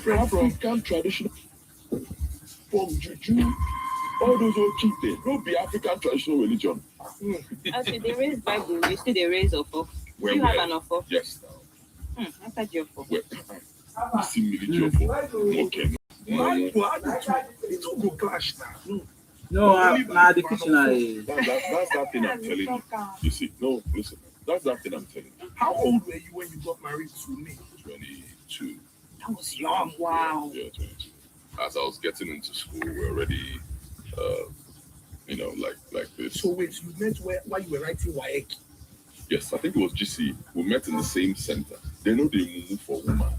different from African traditional, from Juju, all those old key things. Don't be African traditional religion. Actually, they raise Bible. You see, they raise Ofo. Do you have an Ofo? Yes. After the Ofo. Well, you see military Ofo. Okay. It will go clash now. No, the kitchen. That's that thing I'm telling you. You see, no, listen. That's that thing I'm telling you. How old were you when you got married to me? 22. That was young. Wow. Yeah, 22. As I was getting into school, we were already, like this. So wait, you met while you were writing WAEC? Yes, I think it was GC. We met in the same center. They know they move for women.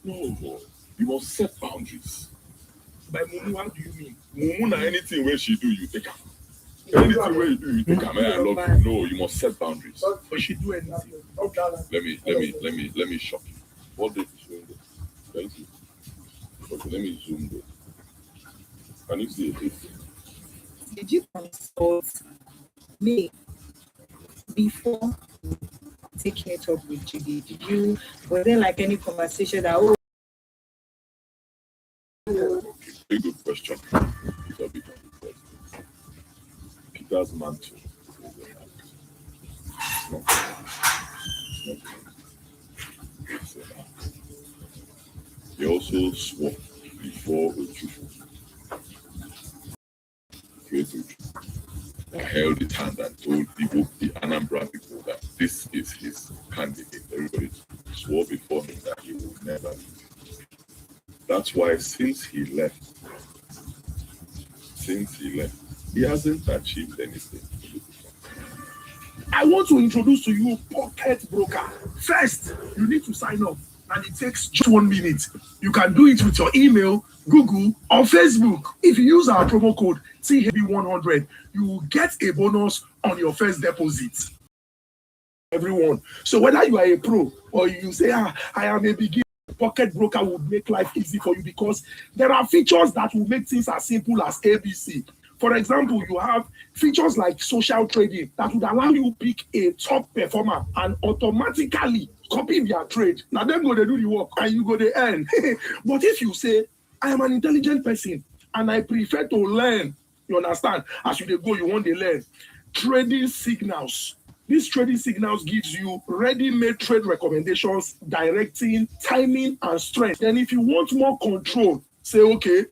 No, you must set boundaries. By mumu, what do you mean? Mumu, na anything where she do, you take her. Anything where you do, you take her. I love you. No, you must set boundaries. But she do anything. Let me shock you. What did you show this? Thank you. Okay, let me zoom this. Can you see it? Did you consult me before taking it up with Judy? Was there like any conversation that Very good question. Peter's mantle. He also swore before Uchu. I held his hand and told the Anambra people that this is his candidate. Everybody swore before him that he would never leave. That's why since he left, he hasn't achieved anything. I want to introduce to you Pocket Broker. First, you need to sign up, and it takes just 1 minute. You can do it with your email, Google, or Facebook. If you use our promo code THB100, you will get a bonus on your first deposit. Everyone. So whether you are a pro or you say, I am a beginner, Pocket Broker will make life easy for you because there are features that will make things as simple as ABC. For example, you have features like social trading that would allow you to pick a top performer and automatically copy their trade. Now them go to do the work and you go to earn. But if you say, I am an intelligent person and I prefer to learn, you understand? As you go, you want to learn. Trading signals. These trading signals gives you ready-made trade recommendations, directing, timing, and strength. And if you want more control, say, okay,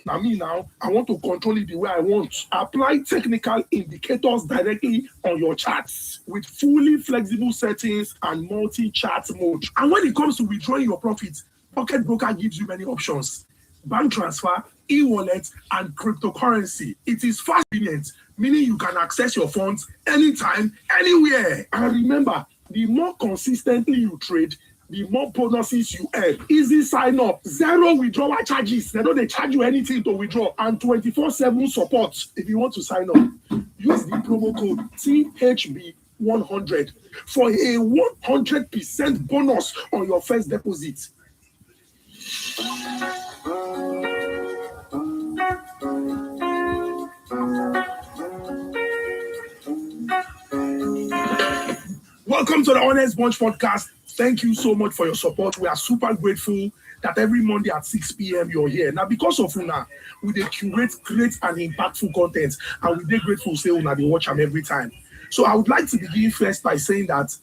now, I want to control it the way I want. Apply technical indicators directly on your charts with fully flexible settings and multi-chart mode. And when it comes to withdrawing your profits, Pocket Broker gives you many options. Bank transfer, e-wallet, and cryptocurrency. It is fast convenient, meaning you can access your funds anytime, anywhere. And remember, the more consistently you trade, the more bonuses you earn. Easy sign up, 0 withdrawal charges. They don't charge you anything to withdraw, and 24/7 support. If you want to sign up, use the promo code THB100 for a 100% bonus on your first deposit. Welcome to the Honest Bunch podcast. Thank you so much for your support. We are super grateful that every Monday at 6 p.m. you're here. Now, because of Una, we curate great and impactful content, and we are grateful to say Una, they watch them every time. So I would like to begin first by saying that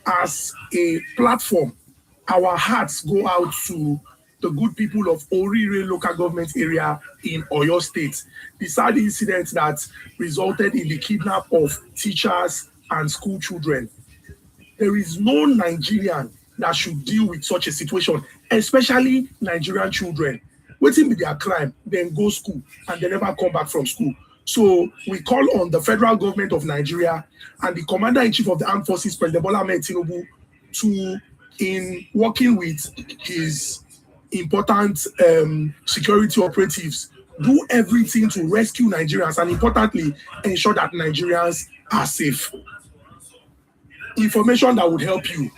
as a platform, our hearts go out to the good people of Orire local government area in Oyo State. The sad incident that resulted in the kidnap of teachers and school children. There is no Nigerian that should deal with such a situation, especially Nigerian children. Waiting with their crime, then go school, and they never come back from school. So we call on the federal government of Nigeria and the Commander-in-Chief of the Armed Forces, President Bola Ahmed Tinubu, to, in working with his important security operatives, do everything to rescue Nigerians and, importantly, ensure that Nigerians are safe. Information that would help you.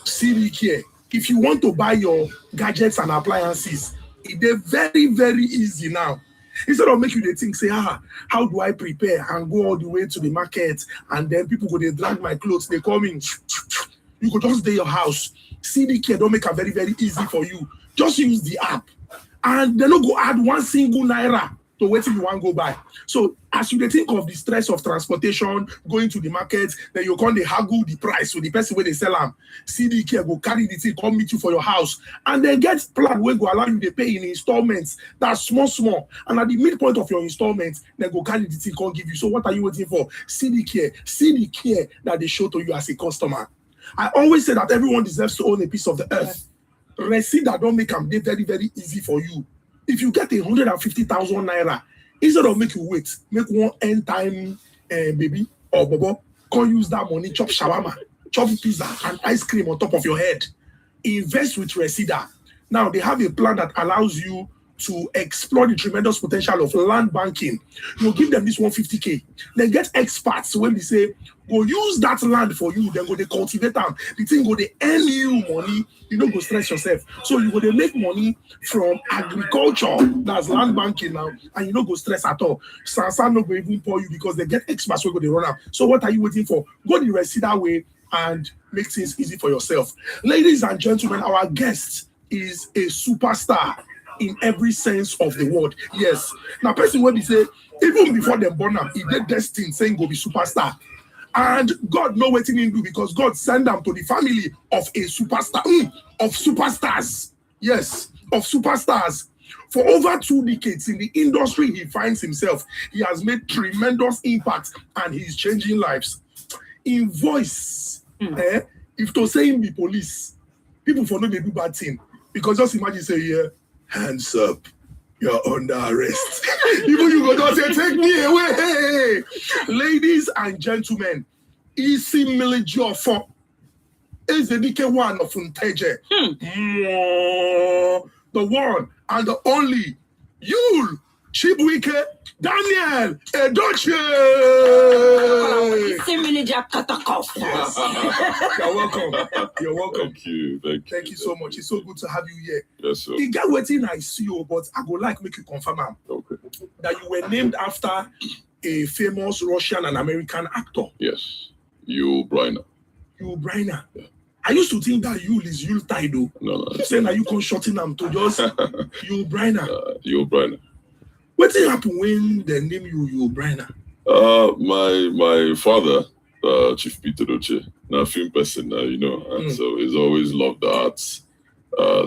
CD Care. If you want to buy your gadgets and appliances, it's very, very easy now. Instead of making you think, say, how do I prepare and go all the way to the market and then people go, they drag my clothes, they come in. You could just stay your house. CD Care don't make it very, very easy for you Just use the app, and they no go add one single naira to wetin you wan go buy. So as you dey think of the stress of transportation, going to the market, then you come dey haggle the price with the person wey dey sell am. CDK go carry the thing come meet you for your house, and then get plan wey go allow you dey pay in installments. That's small, and at the midpoint of your installments, they go carry the thing come give you. So what are you waiting for? CDK, see the care that they show to you as a customer. I always say that everyone deserves to own a piece of the earth. Receipt that don't make them very, very easy for you. If you get 150,000 naira, instead of make you wait, make one end time baby or bobo, come use that money, chop shawarma, chop pizza, and ice cream on top of your head. Invest with Resida. Now they have a plan that allows you to explore the tremendous potential of land banking. You give them this 150K. Then get experts when they say, go use that land for you, then go they cultivate them. The thing go they earn you money, you don't go stress yourself. So you go they make money from agriculture, that's land banking now, and you don't go stress at all. Sansan no go even pour you because they get experts who go they run out. So what are you waiting for? Go the Resida way and make things easy for yourself. Ladies and gentlemen, our guest is a superstar in every sense of the word. Yes. Now, person when we say, even before them born him, he did destined saying go be superstar. And God know what he do because God sent them to the family of a superstar, of superstars. Yes, of superstars. For over 2 decades in the industry he finds himself, he has made tremendous impact and he's changing lives. In voice, if to say him be police, people for no they do bad thing. Because just imagine say, yeah, hands up, you're under arrest. Even you go down say, take me away. Ladies and gentlemen, Isi Milijiofo is the DK one of Unteje. The one and the only YUL Chibwike Daniel EDOCHIE. Yes. You're welcome. You're welcome. Thank you so much. It's so good to have you here. Yes, sir. You get waiting I see you, but I go like make you confirm that you were named after a famous Russian and American actor. Yes. YUL Brynner. YUL Brynner. Yeah. I used to think that YUL is Yule Tido. No. Saying that you can shorten them to just YUL Brynner. YUL Brynner. What did happen when they name you YUL Brynner? My father, Chief Peter EDOCHIE, now a film person, and so he's always loved the arts.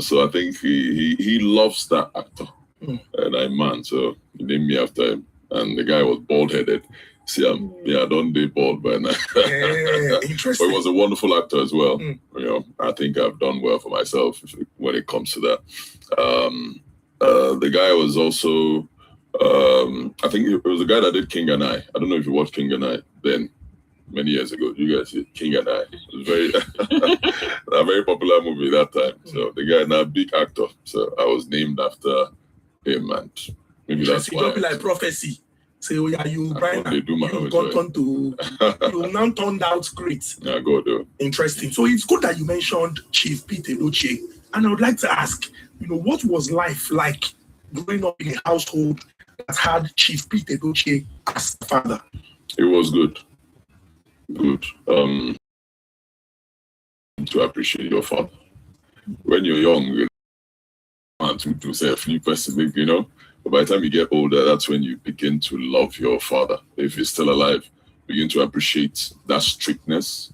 So I think he loves that actor, that man. So he named me after him, and the guy was bald-headed. See, I don't date bald by now. Interesting. But he was a wonderful actor as well. I think I've done well for myself when it comes to that. The guy was also, I think it was the guy that did King and I don't know if you watched King and I then, many years ago. You guys see King and I. It was very a very popular movie that time. So the guy now big actor. So I was named after him, and maybe that's why. Don't be like prophecy. Say, oh yeah, YUL Brynner. You now turned out great. Yeah, go do. Interesting. So it's good that you mentioned Chief Peter EDOCHIE, and I would like to ask, what was life like growing up in a household that had Chief Peter EDOCHIE as the father? It was good. Good. To appreciate your father. When you're young, you want to say a few person, but by the time you get older, that's when you begin to love your father. If he's still alive, begin to appreciate that strictness.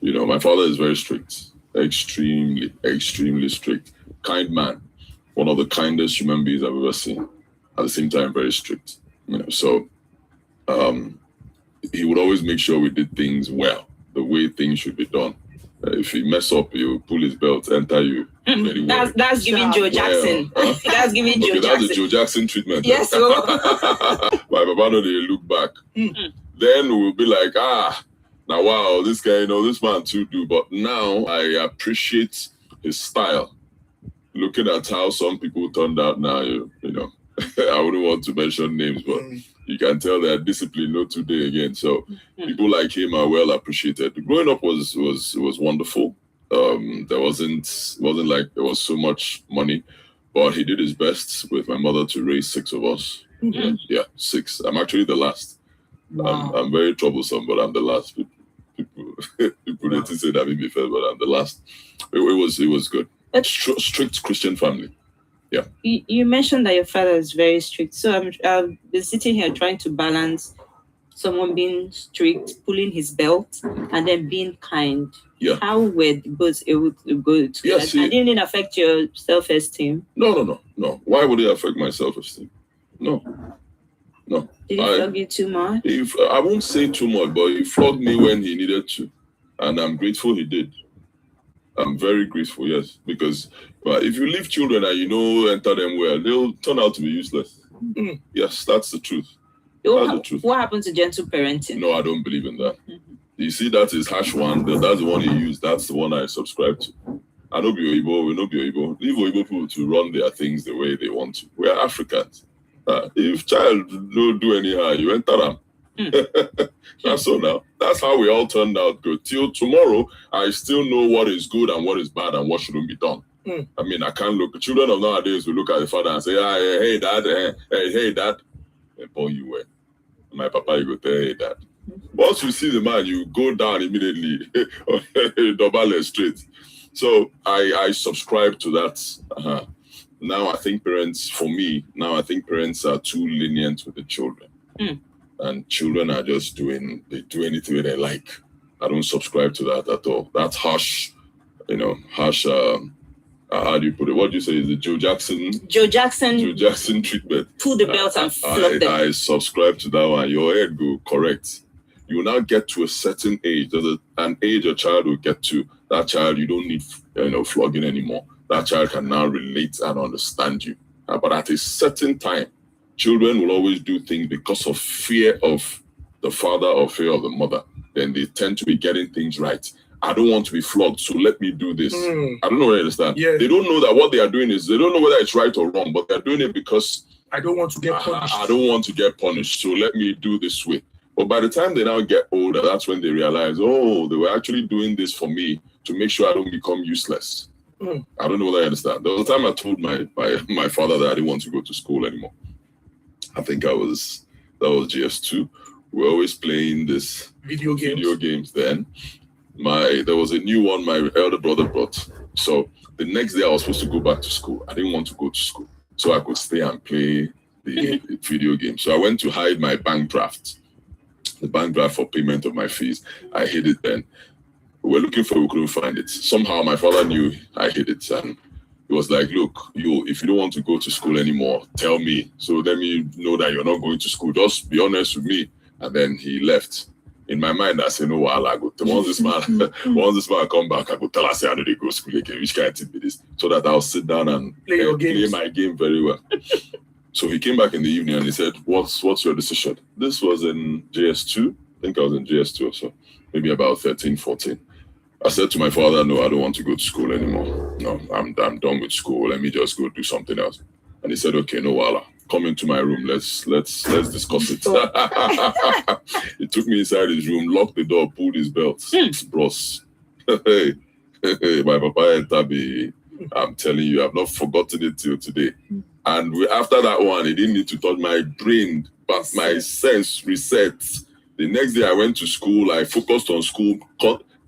My father is very strict, extremely, extremely strict. Kind man, one of the kindest human beings I've ever seen. At the same time, very strict. So he would always make sure we did things well, the way things should be done. If you mess up, he'll pull his belt, enter you. That's giving Joe Jackson. That's giving Joe Jackson. That's the Joe Jackson treatment. Yes. My papa know they look back. Then we'll be like, now wow, this guy, this man too do. But now I appreciate his style. Looking at how some people turned out now, I wouldn't want to mention names, but you can tell they're disciplined not today again. So people like him are well appreciated. Growing up was wonderful. There wasn't like there was so much money, but he did his best with my mother to raise 6 of us. Yeah, 6. I'm actually the last. Wow. I'm very troublesome, but I'm the last. People didn't say that made me fair, but I'm the last. It was good. Strict Christian family. Yeah. You mentioned that your father is very strict. So I've been sitting here trying to balance someone being strict, pulling his belt, and then being kind. Yeah. How were both able to go to Yes, that? Didn't it affect your self-esteem? No. Why would it affect my self-esteem? No. Did he flog you too much? I won't say too much, but he flogged me when he needed to. And I'm grateful he did. I'm very grateful, yes. Because if you leave children and enter them well, they'll turn out to be useless. Mm. Yes, that's the truth. That's the truth. What happened to gentle parenting? No, I don't believe in that. Mm-hmm. You see, that is hash one. That's the one he used. That's the one I subscribe to. I know Oyibo, we know Oyibo. Leave Oyibo people to run their things the way they want to. We are Africans. If child don't do anyhow, you enter them. That's so now. That's how we all turned out good. Till tomorrow, I still know what is good and what is bad and what shouldn't be done. I mean, I can't look. Children of nowadays will look at the father and say, hey, dad, hey, dad. Upon you were. My papa, you go tell, hey, dad. Once you see the man, you go down immediately, double straight. So I subscribe to that. Now I think parents are too lenient with the children. And children are just they do anything they like. I don't subscribe to that at all. That's harsh, how do you put it? What do you say? Is it Joe Jackson treatment? Pull the belt and flog them. I subscribe to that one. Your head go correct. You will now get to a certain age. There's an age a child will get to. That child, you don't need flogging anymore. That child can now relate and understand you. But at a certain time, children will always do things because of fear of the father or fear of the mother. Then they tend to be getting things right. I don't want to be flogged, so let me do this. I don't know whether you understand. Yeah. They don't know that what they are doing is, they don't know whether it's right or wrong, but they're doing it because I don't want to get punished. I don't want to get punished, so let me do this way. But by the time they now get older, that's when they realize, they were actually doing this for me to make sure I don't become useless. I don't know whether I understand. There was a time I told my father that I didn't want to go to school anymore. I think that was GS2. We're always playing this video games then. There was a new one my elder brother brought. So the next day I was supposed to go back to school. I didn't want to go to school, so I could stay and play the video game. So I went to hide my bank draft, the bank draft for payment of my fees. I hid it then. We were looking for it, we couldn't find it. Somehow my father knew I hid it, and he was like, look, if you don't want to go to school anymore, tell me. So let me know that you're not going to school. Just be honest with me. And then he left. In my mind, I said, no, I go. Once this man come back, I go tell us I know they go to school again. Which kind of thing be this? So that I'll sit down and play my game very well. So he came back in the evening and he said, what's your decision? This was in JS2. I think I was in JS2 or so. Maybe about 13, 14. I said to my father, no, I don't want to go to school anymore. No, I'm done with school. Let me just go do something else. And he said, okay, no, wala. Come into my room. Let's discuss it. He took me inside his room, locked the door, pulled his belt. Bros. Hey, my papa and Tabi, I'm telling you, I've not forgotten it till today. And after that one, he didn't need to touch my brain, but my sense reset. The next day I went to school. I focused on school,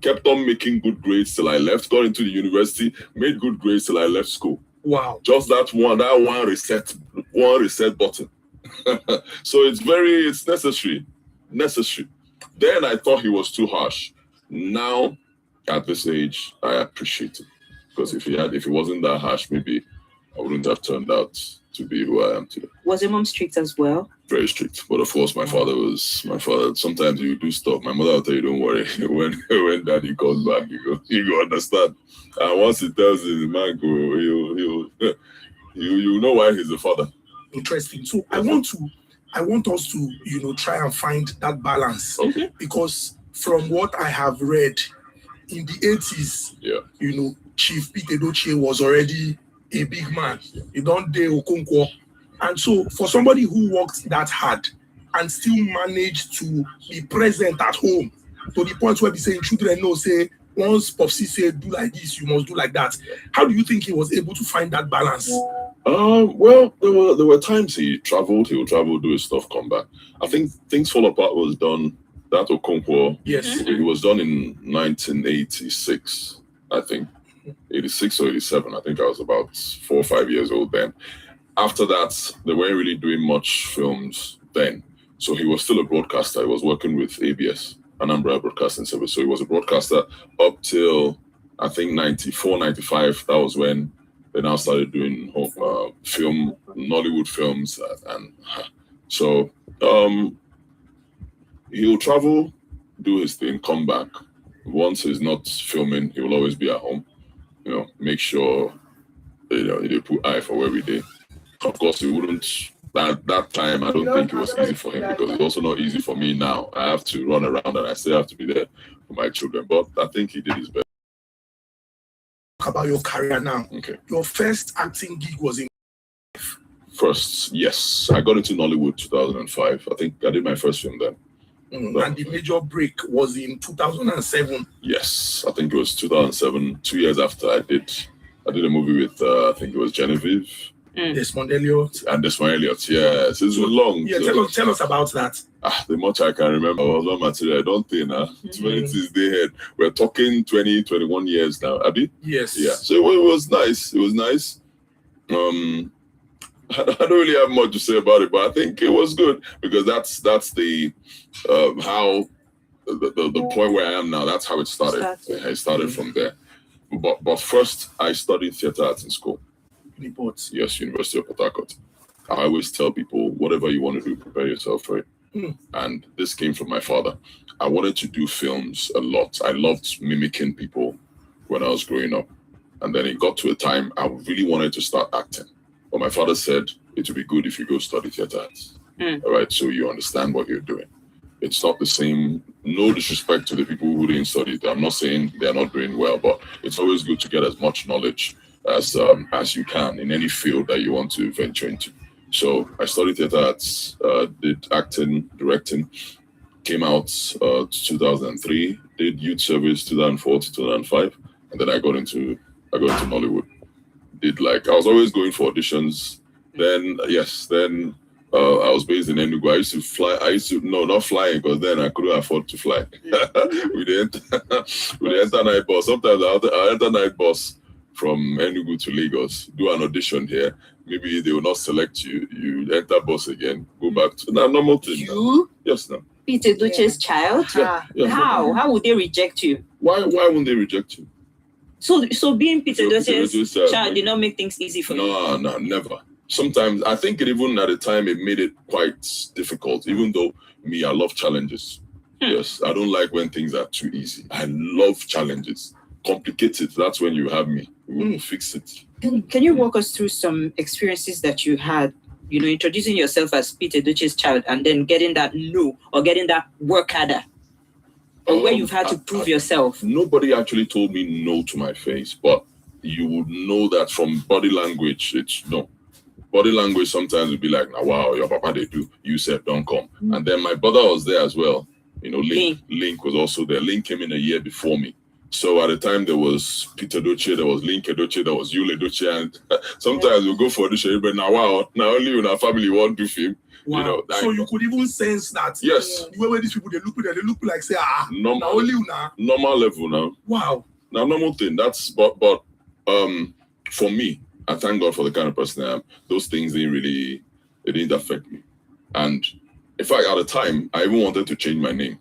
kept on making good grades till I left, got into the university, made good grades till I left school. Wow. Just that one reset button. So it's necessary. Then I thought he was too harsh. Now, at this age, I appreciate it. Because if he wasn't that harsh, maybe I wouldn't have turned out to be who I am today. Was your mom strict as well? Very strict. But of course, my father, sometimes you do stuff. My mother will tell you, don't worry. When daddy comes back, you go understand. And once he tells you, the man you know why he's the father. Interesting. So I want us to, try and find that balance. Okay. Because from what I have read, in the 80s, Chief Pete EDOCHIE was already a big man. He don't dare Okonkwo. And so for somebody who worked that hard and still managed to be present at home to the point where we say children know, say, once Popsy said, do like this, you must do like that. How do you think he was able to find that balance? Well, there were times he would travel, do his stuff, come back. I think Things Fall Apart was done, that Okonkwo. Yes. It was done in 1986, I think. 86 or 87. I think I was about 4 or 5 years old then. After that, they weren't really doing much films then. So he was still a broadcaster. He was working with ABS, Anambra Broadcasting Service. So he was a broadcaster up till, I think, 94, 95. That was when they now started doing film, Nollywood films. And so he'll travel, do his thing, come back. Once he's not filming, he will always be at home. You know, make sure they put eye for where we did. Of course, he wouldn't. At that time, I don't think it was easy for him because it's also not easy for me now. I have to run around and I still have to be there for my children. But I think he did his best. Talk about your career now. Okay. Your first acting gig was in. First, yes, I got into Nollywood 2005. I think I did my first film then. And the major break was in 2007. Yes, I think it was 2007. 2 years after I did a movie with I think it was Genevieve. Desmond Elliott. And Desmond Elliott, yes. It's long. Yeah, so, tell us about that. The much I can remember was one material. I don't think too many things they had. We're talking 20, 21 years now, Abby? Yes. Yeah. So it was nice. It was nice. I don't really have much to say about it, but I think it was good because that's the how the point where I am now. That's how it started. I started from there. But first, I studied theatre arts in school. Yes, University of Port Harcourt. I always tell people, whatever you want to do, prepare yourself for it. And this came from my father. I wanted to do films a lot. I loved mimicking people when I was growing up. And then it got to a time I really wanted to start acting. But my father said, it would be good if you go study theatre arts. All right, so you understand what you're doing. It's not the same, no disrespect to the people who didn't study it. I'm not saying they're not doing well, but it's always good to get as much knowledge as you can in any field that you want to venture into. So I studied theatre arts, did acting, directing, came out 2003, did youth service 2004 to 2005, and then I got into Nollywood. I was always going for auditions. Then I was based in Enugu. Not flying because then I couldn't afford to fly. we didn't enter night bus. Sometimes I enter night bus from Enugu to Lagos, do an audition here. Maybe they will not select you. You enter bus again, go back to normal thing. You? Yes, no. Peter Edochie's child? Yeah. How would they reject you? Why wouldn't they reject you? So being Peter Edochie's child did not make things easy for you? No, never. Sometimes I think even at the time it made it quite difficult, even though I love challenges. Yes, I don't like when things are too easy. I love challenges. Complicated, that's when you have me. We will fix it. Can you walk us through some experiences that you had, introducing yourself as Peter Edochie's child and then getting that no or getting that work harder? Or where you've had to prove yourself? Nobody actually told me no to my face, but you would know that from body language, it's no. Body language sometimes would be like, wow, your papa they do, you said don't come. And then my brother was there as well. Link was also there. Link came in a year before me. So at the time there was Peter Edochie, there was Link Edochie, there was YUL Edochie, and sometimes we'll go for audition, but now only in our family want to film. Wow. So you could even sense that. Yes. The way these people they look like say normal, only una. Normal level now. Wow. Now normal thing. That's but for me, I thank God for the kind of person I am. Those things didn't affect me. And in fact, at the time, I even wanted to change my name.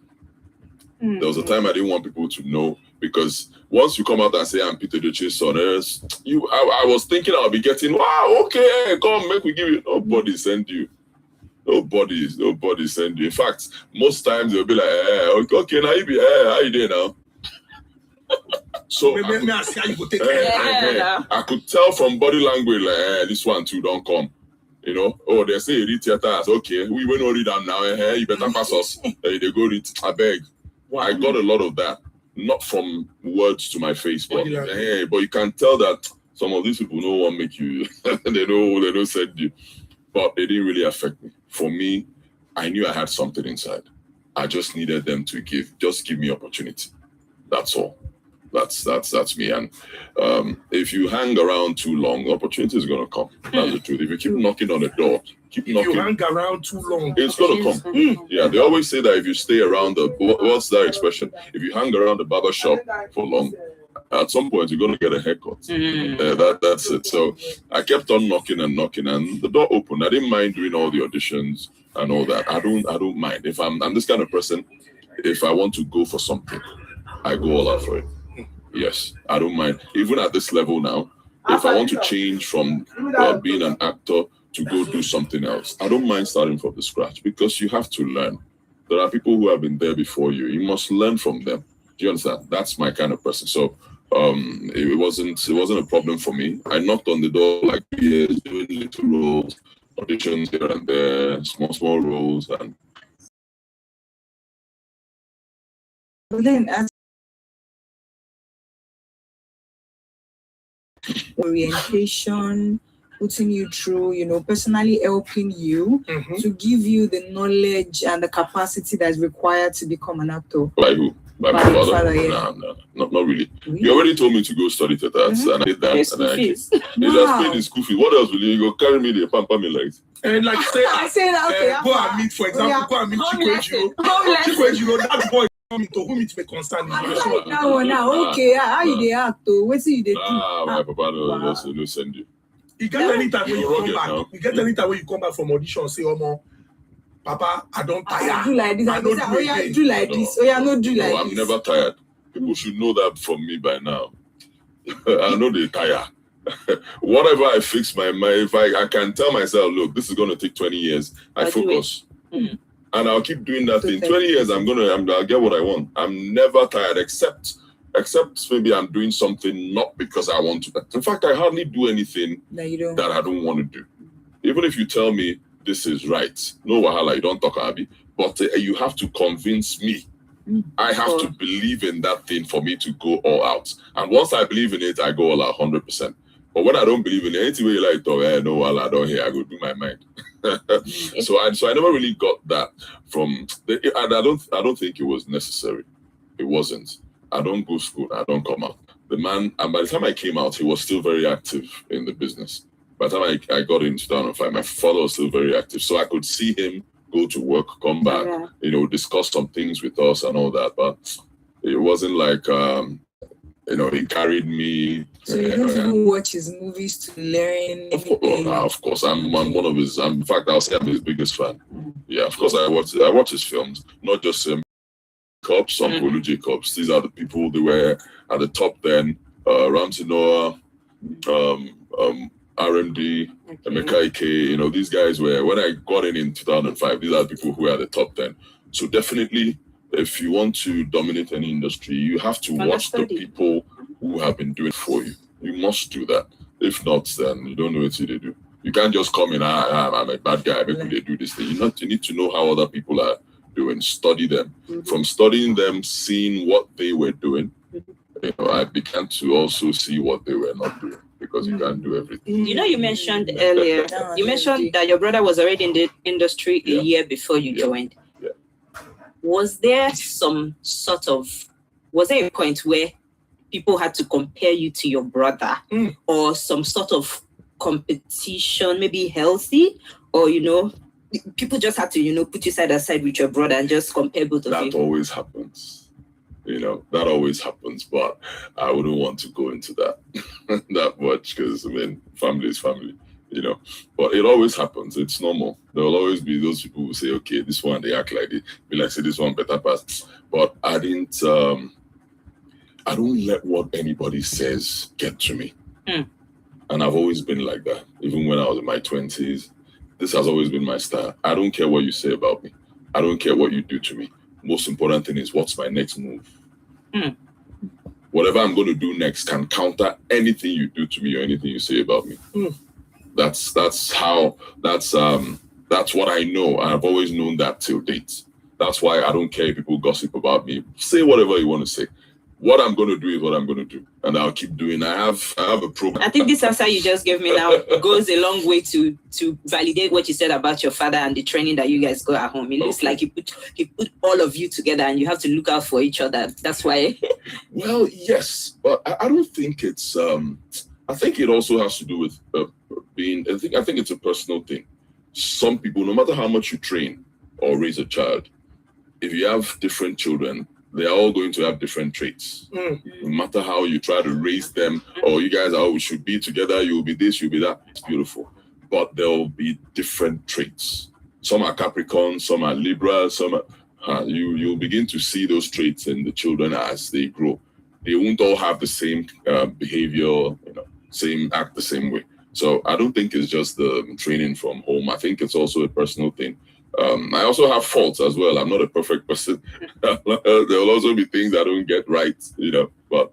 There was a time I didn't want people to know, because once you come out and say I'm Peter Edochie's son, I was thinking I'll be getting, wow, okay, come, make we give you. Nobody send you. Nobody send you. In fact, most times they'll be like, okay, now you be, how you doing now? So I could tell from body language, like, this one too, don't come. They say read theater. Okay, we will not read them now. You better pass us. They go read. I beg. Wow. I got a lot of that, not from words to my face, but but you can tell that some of these people no one make you. they don't send you, but they didn't really affect me. For me, I knew I had something inside. I just needed them to give me opportunity. That's all. That's me. And if you hang around too long, opportunity is gonna come. That's the truth. If you keep knocking on the door, keep knocking. If you hang around too long, it's gonna come. Yeah, they always say that if you stay around what's that expression? If you hang around the barber shop for long, At some point, you're going to get a haircut. That's it. So I kept on knocking, and the door opened. I didn't mind doing all the auditions and all that. I don't mind. If I'm this kind of person, if I want to go for something, I go all out for it. Yes, I don't mind. Even at this level now, if I want to change from being an actor to go do something else, I don't mind starting from the scratch, because you have to learn. There are people who have been there before you. You must learn from them. Do you understand? That's my kind of person. So it wasn't a problem for me. I knocked on the door like years, doing little roles, auditions here and there, small roles, and then as orientation, putting you through, personally helping you to give you the knowledge and the capacity that's required to become an actor. By who? By my father? Yeah. No, not really. You already told me to go study theater, and I did that. Yes, and he just paid the school fee. What else will you go carry me there, pamper me like? And like say, go and meet, for example, go and meet Chikweju. Chikweju, that boy to whom it may concern. Okay, how you dey act? What you dey do? My papa no send you. You get anytime when you come back. Now. You get anytime when you come back from audition, say, "Omo, Papa, I don't tire. I do like this. I don't do like this. Oh, yeah, no do like this." I'm never tired. People should know that from me by now. I know they tire. Whatever I fix my mind, if I can tell myself, look, this is going to take 20 years, I focus. And I'll keep doing that thing. 20 years, I'll get what I want. I'm never tired, except maybe I'm doing something not because I want to. In fact, I hardly do anything that I don't want to do. Even if you tell me this is right, no wahala, you don't talk Abi, but you have to convince me. I have to believe in that thing for me to go all out. And once I believe in it, I go all out 100%. But when I don't believe in it, anything you like, no, well, I don't hear, I go do my mind. So I never really got that from. I don't think it was necessary. It wasn't. I don't go to school. I don't come out. The man, and by the time I came out, he was still very active in the business. By the time I got into 2005, my father was still very active. So I could see him go to work, come back, discuss some things with us and all that. But it wasn't like, he carried me. So you don't even watch his movies to learn? Of course. I'm one of his, in fact, I'll say I'm his biggest fan. Yeah, of course I watch his films, not just Jacobs, some Olu Jacobs. These are the people they were at the top then. Ramsey Noah, RMD, Emeka Ike, these guys were, when I got in 2005, these are the people who were at the top 10. So definitely, if you want to dominate any industry, you have to watch the people who have been doing it for you. You must do that. If not, then you don't know what they do. You can't just come in, I'm a bad guy, maybe they do this thing. You need to know how other people are doing, study them. From studying them, seeing what they were doing, I began to also see what they were not doing, because you can't do everything. You mentioned earlier, that your brother was already in the industry a year before you joined. Yeah. Was there a point where people had to compare you to your brother, or some sort of competition, maybe healthy, or, people just had to, put you side by side with your brother and just compare both of you? That always happens. That always happens, but I wouldn't want to go into that that much, because family is family, but it always happens. It's normal. There will always be those people who say, okay, this one, they act like it, be like, say this one better pass. But I don't let what anybody says get to me. And I've always been like that. Even when I was in my 20s, this has always been my style. I don't care what you say about me. I don't care what you do to me. Most important thing is, what's my next move? Whatever I'm going to do next can counter anything you do to me or anything you say about me. That's what I know. I've always known that till date. That's why I don't care if people gossip about me. Say whatever you want to say. What I'm going to do is what I'm going to do, and I'll keep doing. I have a program. I think this answer you just gave me now goes a long way to validate what you said about your father and the training that you guys got at home. It looks like he put all of you together, and you have to look out for each other. That's why. Well, yes, but I don't think it's. I think it also has to do with being. I think it's a personal thing. Some people, no matter how much you train or raise a child, if you have different children, they are all going to have different traits. No matter how you try to raise them, or you guys are, we should be together, you'll be this, you'll be that. It's beautiful. But there will be different traits. Some are Capricorn, some are Libra, some are, you'll begin to see those traits in the children as they grow. They won't all have the same behavior, same act the same way. So I don't think it's just the training from home. I think it's also a personal thing. I also have faults as well. I'm not a perfect person. There will also be things I don't get right, but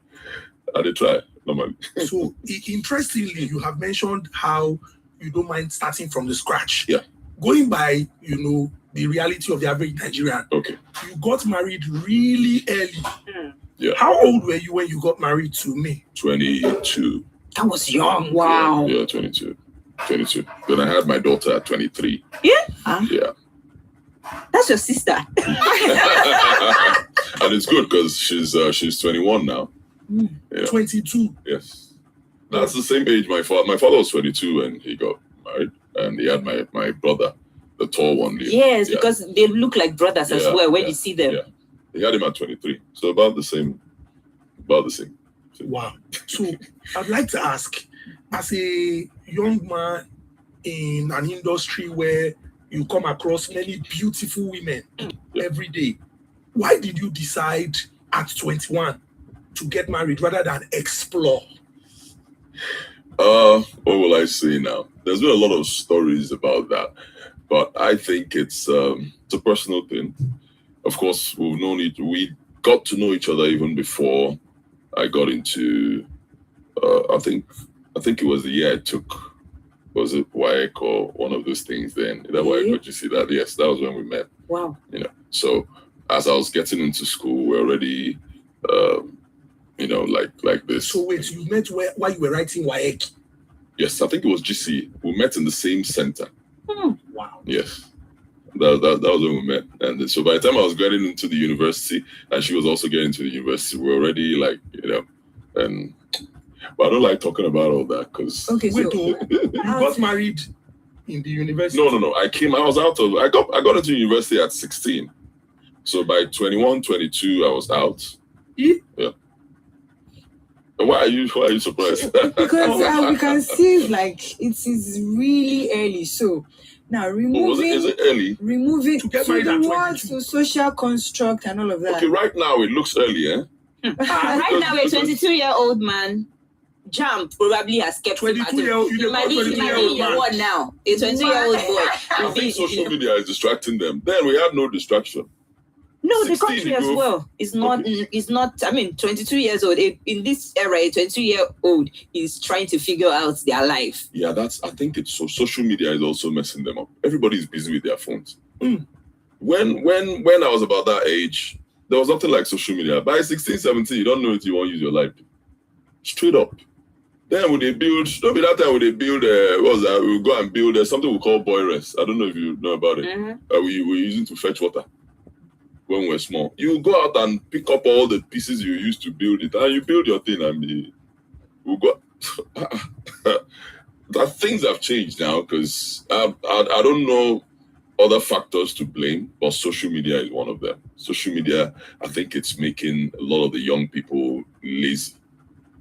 I did try normally. So interestingly, you have mentioned how you don't mind starting from the scratch. Yeah. Going by, the reality of the average Nigerian. Okay. You got married really early. Yeah. How old were you when you got married to me? 22. That was young. Wow. Yeah, 22. Then I had my daughter at 23. Yeah? Yeah. That's your sister. And it's good because she's 21 now. Yeah. 22. Yes. That's the same age my father. My father was 22 and he got married, and he had my brother, the tall one. Yes, because they look like brothers as well when you see them. Yeah. He had him at 23, so about the same. Wow. So I'd like to ask, as a young man in an industry where you come across many beautiful women every day, why did you decide at 21 to get married rather than explore? What will I say now? There's been a lot of stories about that, but I think it's a personal thing. Of course, we got to know each other even before I got into, I think it was the year I took, was it WAEC or one of those things then? Is that why could you see that? Yes, that was when we met. Wow. So as I was getting into school, we're already, like this. So wait, you met while you were writing WAEC? Yes, I think it was GC. We met in the same center. Wow. Yes. That was when we met. And so by the time I was getting into the university and she was also getting into the university, we were already but I don't like talking about all that because... Okay, wait, you got married in the university? No. I got into university at 16. So by 21, 22, I was out. Yeah. Why are you surprised? Because we can see like it is really early. So now is it early? Removing to get married at 22. to social construct and all of that. Okay, right now it looks early, eh? Right now, a 22-year-old man probably has kept 22-year-old. You might be one now. A 22-year-old boy. I think social media is distracting them. Then we had no distraction. No, the country as well is not. Is not. I mean, 22 years old in this era. A 22-year-old is trying to figure out their life. Yeah, I think it's so. Social media is also messing them up. Everybody is busy with their phones. When I was about that age, there was nothing like social media. By 16, 17, you don't know if you want to use your life. Straight up. Then would they build? Maybe that time would they build? We'll go and build something we call boy rest. I don't know if you know about it. We were using to fetch water when we were small. You go out and pick up all the pieces you used to build it, and you build your thing, and we go. That things have changed now because I don't know other factors to blame, but social media is one of them. Social media, I think it's making a lot of the young people lazy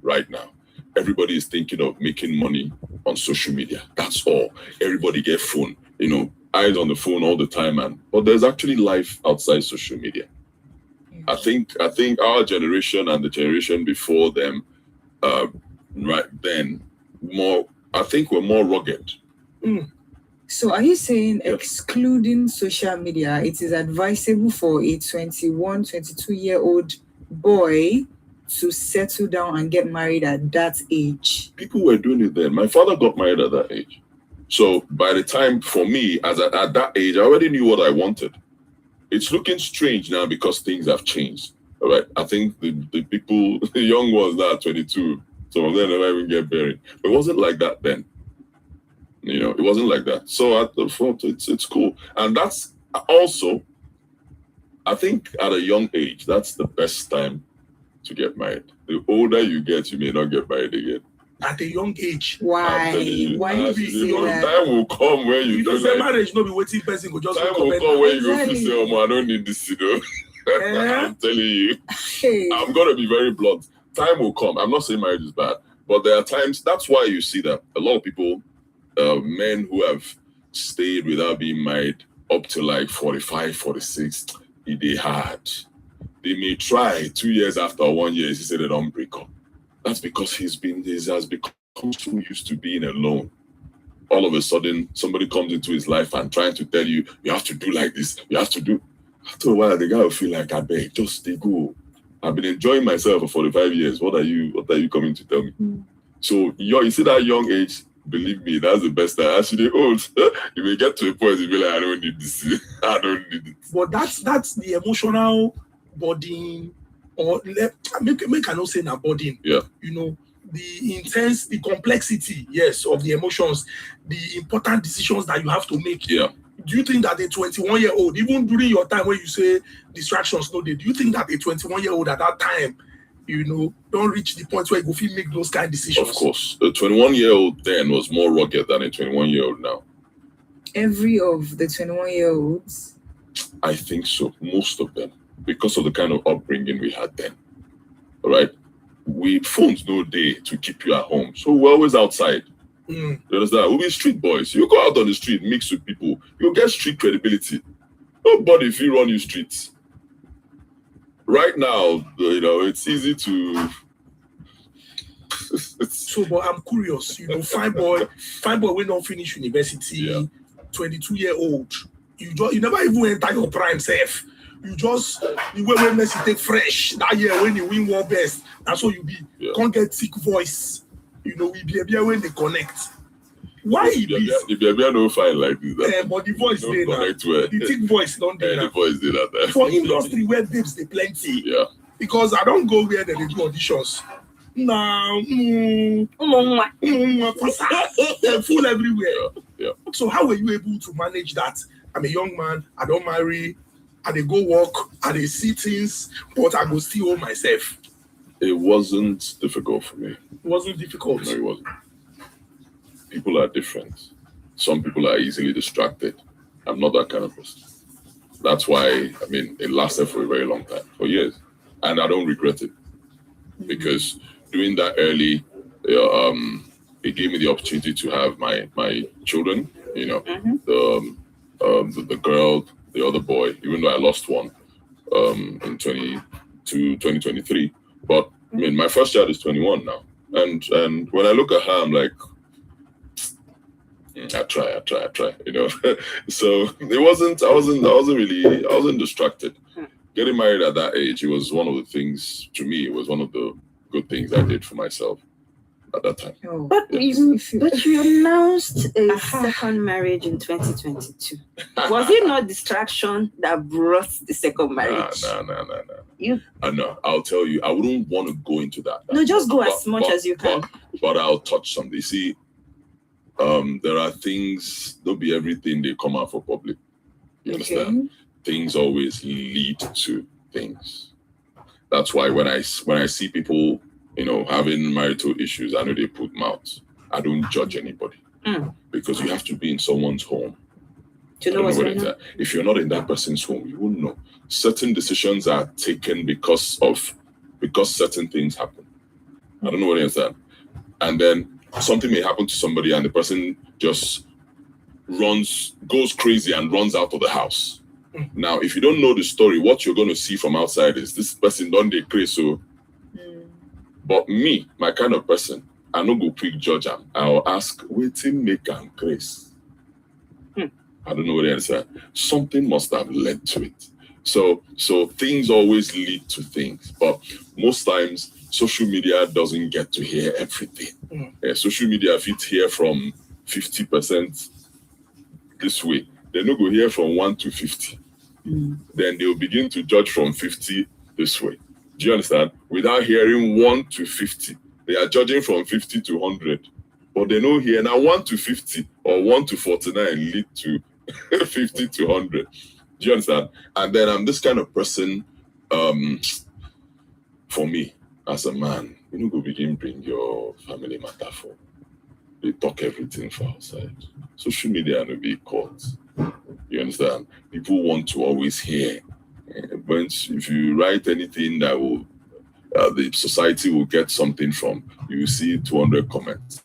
right now. Everybody is thinking of making money on social media. That's all. Everybody get phone, eyes on the phone all the time, but there's actually life outside social media. I think our generation and the generation before them, right then, I think we're more rugged. So are you saying excluding social media, it is advisable for a 21, 22-year-old boy to settle down and get married at that age? People were doing it then. My father got married at that age. So by the time, for me, at that age, I already knew what I wanted. It's looking strange now because things have changed. All right. I think the people, the young ones now at 22, some of them never even get married. But it wasn't like that then. It wasn't like that. So at the front, it's cool. And that's also, I think at a young age, that's the best time to get married. The older you get, you may not get married again. At a young age. Why? Why do you say that? Time will come when you say marriage no be waiting person go just time will come when you go to say, I don't need this, I'm telling you. Hey. I'm going to be very blunt. Time will come. I'm not saying marriage is bad, but there are times, that's why you see that a lot of people, men who have stayed without being married up to like 45, 46, they hard. They may try 2 years after 1 year, he said they don't break up. That's because he has become so used to being alone. All of a sudden, somebody comes into his life and trying to tell you, you have to do like this, you have to do. After a while, the guy will feel like, I beg, just stay go. I've been enjoying myself for 45 years. What are you coming to tell me? So you see that young age, believe me, that's the best time. Actually, old, you may get to a point you be like, I don't need this. I don't need it. But that's the emotional burden, or make I not say na burden. Yeah. You know, the complexity, yes, of the emotions, the important decisions that you have to make. Yeah. Do you think that a 21-year-old, even during your time when you say distractions no day, do you think that a 21-year-old at that time, you know, don't reach the point where you go feel make those kind of decisions? Of course. A 21-year-old then was more rugged than a 21-year-old now. Every of the 21-year-olds? I think so. Most of them. Because of the kind of upbringing we had then. All right? Phones no day to keep you at home. So we're always outside. You understand? We'll be street boys. You go out on the street, mix with people, you'll get street credibility. Nobody if you run your streets. Right now, you know, it's easy to. So, but I'm curious, you know, fine boy when don't finish university, 22-year-old, you never even enter your prime self. You just when Messi take fresh that year when you win world best. That's what you be. Yeah. Can't get thick voice. You know, we be when they connect. Why it is? The baby no fine like this. But the voice No there now. connect well. The thick voice don't do The that. voice did that. For industry where babes they plenty. Yeah. Because I don't go where they do auditions. Now, they're full everywhere. Yeah. So how were you able to manage that? I'm a young man, I don't marry, I dey go work, I dey see things, but I go still hold myself. It wasn't difficult for me. It wasn't difficult. No, it wasn't. People are different. Some people are easily distracted. I'm not that kind of person. That's why, I mean, it lasted for a very long time, for years. And I don't regret it. Because doing that early, it gave me the opportunity to have my children, you know, the girl, the other boy, even though I lost one in 2023. But I mean, my first child is 21 now. And when I look at her, I'm like, I try, you know. So I wasn't distracted. Getting married at that age, it was one of the things, to me, it was one of the good things I did for myself at that time. But you announced a second marriage in 2022. Was it not distraction that brought the second marriage? No. I know. I'll tell you, I wouldn't want to go into that. No, just go as much as you can. But I'll touch something. You see, there are things, don't be everything they come out for public. You understand? Things always lead to things. That's why when I see people, you know, having marital issues, I know they put mouth. I don't judge anybody because you have to be in someone's home to know what's going on. If you're not in that person's home, you won't know. Certain decisions are taken because certain things happen. I don't know what it is that. And then something may happen to somebody and the person just goes crazy and runs out of the house. Now, if you don't know the story, what you're going to see from outside is this person done dey crazy. So, but me, my kind of person, I no go quick judge am. I'll ask, wetin make am crazy? I don't know what it is. Something must have led to it. So things always lead to things, but most times social media doesn't get to hear everything. Social media, if it hear from 50% this way, they no go hear from 1 to 50. Then they'll begin to judge from 50 this way. Do you understand? Without hearing 1 to 50. They are judging from 50 to 100. But they know here now 1 to 50 or 1 to 49 lead to 50 to 100. Do you understand? And then I'm this kind of person, for me, as a man, you know, go begin bring your family matter for. They talk everything for outside. Social media will be caught. You understand? People want to always hear If you write anything that will the society will get something from, you will see 200 comments.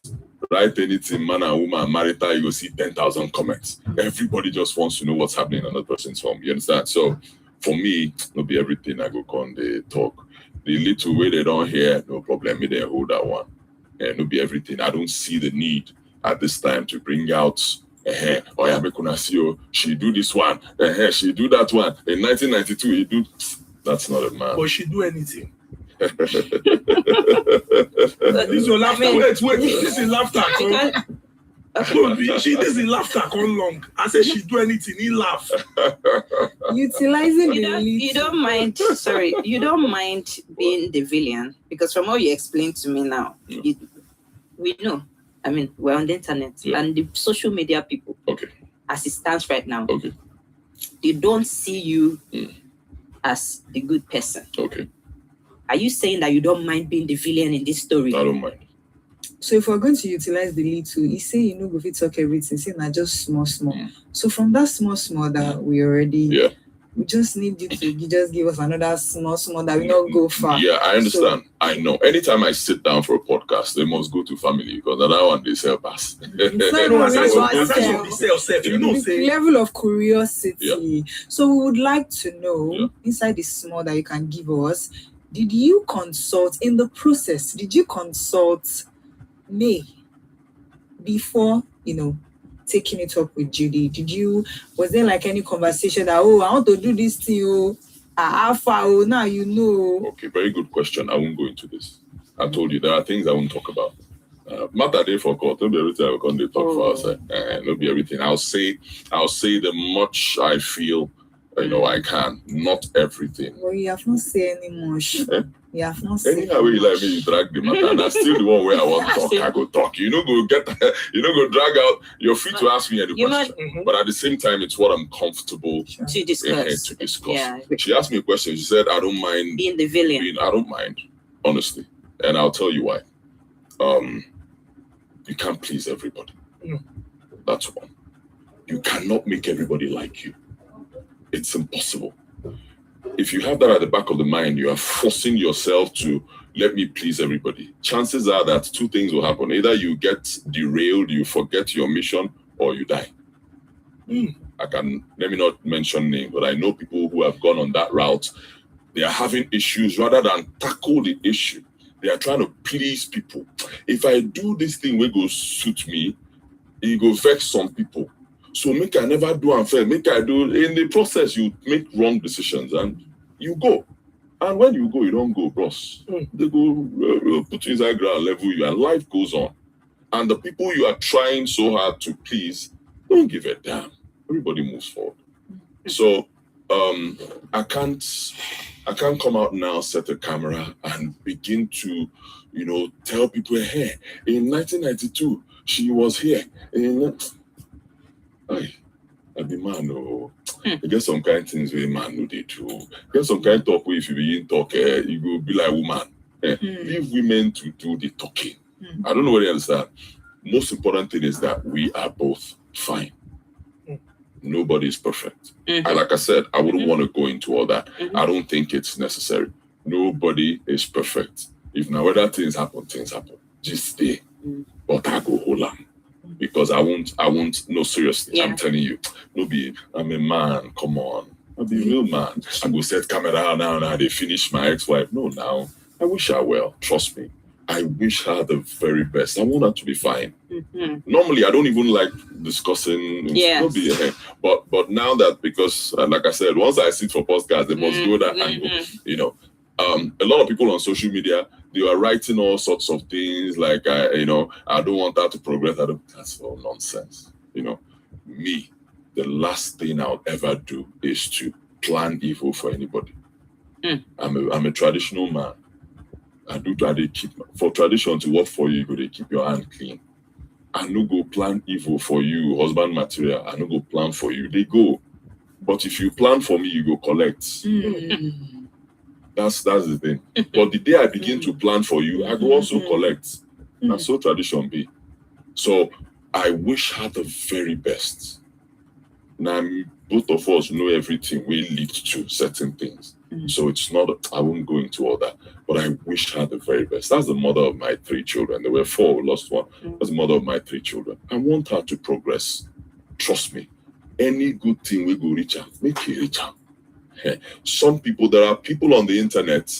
Write anything, man and woman, marital, you will see 10,000 comments. Everybody just wants to know what's happening in another person's home. You understand? So for me, it'll be everything I go on the talk. The little way they don't hear, no problem, they hold that one. And it'll be everything. I don't see the need at this time to bring out she do this one, she do that one. In 1992, he do. That's not a man. But she do anything. This is your laughter. Wait. This is laughter. She doesn't laughter come long. I said she do anything. He laugh. Utilizing you don't mind. Sorry, you don't mind being the villain, because from what you explained to me now, we know. I mean, we're on the internet and the social media people. Okay. As it stands right now. Okay. They don't see you as the good person. Okay. Are you saying that you don't mind being the villain in this story? I don't mind. So if we're going to utilize the little, you say you know if we talk everything, say not just small. So from that small that we already we just need you to just give us another small that we not go far. Yeah, I understand. So, I know. Anytime I sit down for a podcast, they must go to family because that one they sell pass. The level of curiosity. Yeah. So we would like to know inside the small that you can give us. Did you consult in the process? Did you consult May before taking it up with Judy? Was there like any conversation that I want to do this to you? Now Okay, very good question. I won't go into this. I told you there are things I won't talk about. Matter day for court. Don't be everything I will come to talk for us. Don't be everything. I'll say the much I feel. I can. Not everything. Well, you have not said any much. You have not said. Anyhow, you like me, you drag the matter, and that's still the one where I want to talk. I go talk. Go drag out. You're free to ask me any question, but at the same time, it's what I'm comfortable to discuss. Yeah. She asked me a question. She said, "I don't mind being the villain." I don't mind, honestly, and I'll tell you why. You can't please everybody. That's one. You cannot make everybody like you. It's impossible. If you have that at the back of the mind, you are forcing yourself to let me please everybody. Chances are that two things will happen. Either you get derailed, you forget your mission, or you die. Let me not mention names, but I know people who have gone on that route. They are having issues rather than tackle the issue. They are trying to please people. If I do this thing, will go suit me, it go vex some people. So make I never do and fail. Make I do. In the process, you make wrong decisions and you go. And when you go, you don't go, bros. They go put you inside ground, level you, and life goes on. And the people you are trying so hard to please, don't give a damn. Everybody moves forward. So I can't come out now, set a camera, and begin to, tell people, hey, in 1992, she was here. I be man, you get some kind of things where man no they do. Get some kind of talk where if you begin talk, you go be like woman. Leave women to do the talking. I don't know what you understand. Most important thing is that we are both fine. Nobody is perfect. And like I said, I wouldn't want to go into all that. I don't think it's necessary. Nobody is perfect. If now whether things happen. Just stay. But I go hold on. Because I won't, no, seriously, I'm telling you, I'm a man, come on. I'll be a real man. I go set camera now, they finish my ex-wife. No, now, I wish her well, trust me. I wish her the very best. I want her to be fine. Normally, I don't even like discussing. But now that, because, like I said, once I sit for podcasts, they must go that angle, a lot of people on social media, they are writing all sorts of things like, I don't want that to progress. That's all nonsense. Me, the last thing I'll ever do is to plan evil for anybody. I'm a traditional man. I try to keep, for tradition to work for you, they keep your hand clean. I no go plan evil for you, husband material. I no go plan for you. They go. But if you plan for me, you go collect. That's the thing. But the day I begin to plan for you, I go also collect. That's so tradition be. So I wish her the very best. Now both of us know everything we lead to certain things. So it's not, I won't go into all that, but I wish her the very best. That's the mother of my 3 children. There were 4, we lost 1. That's the mother of my 3 children. I want her to progress. Trust me. Any good thing we go reach out, make it reach out. Some people, there are people on the internet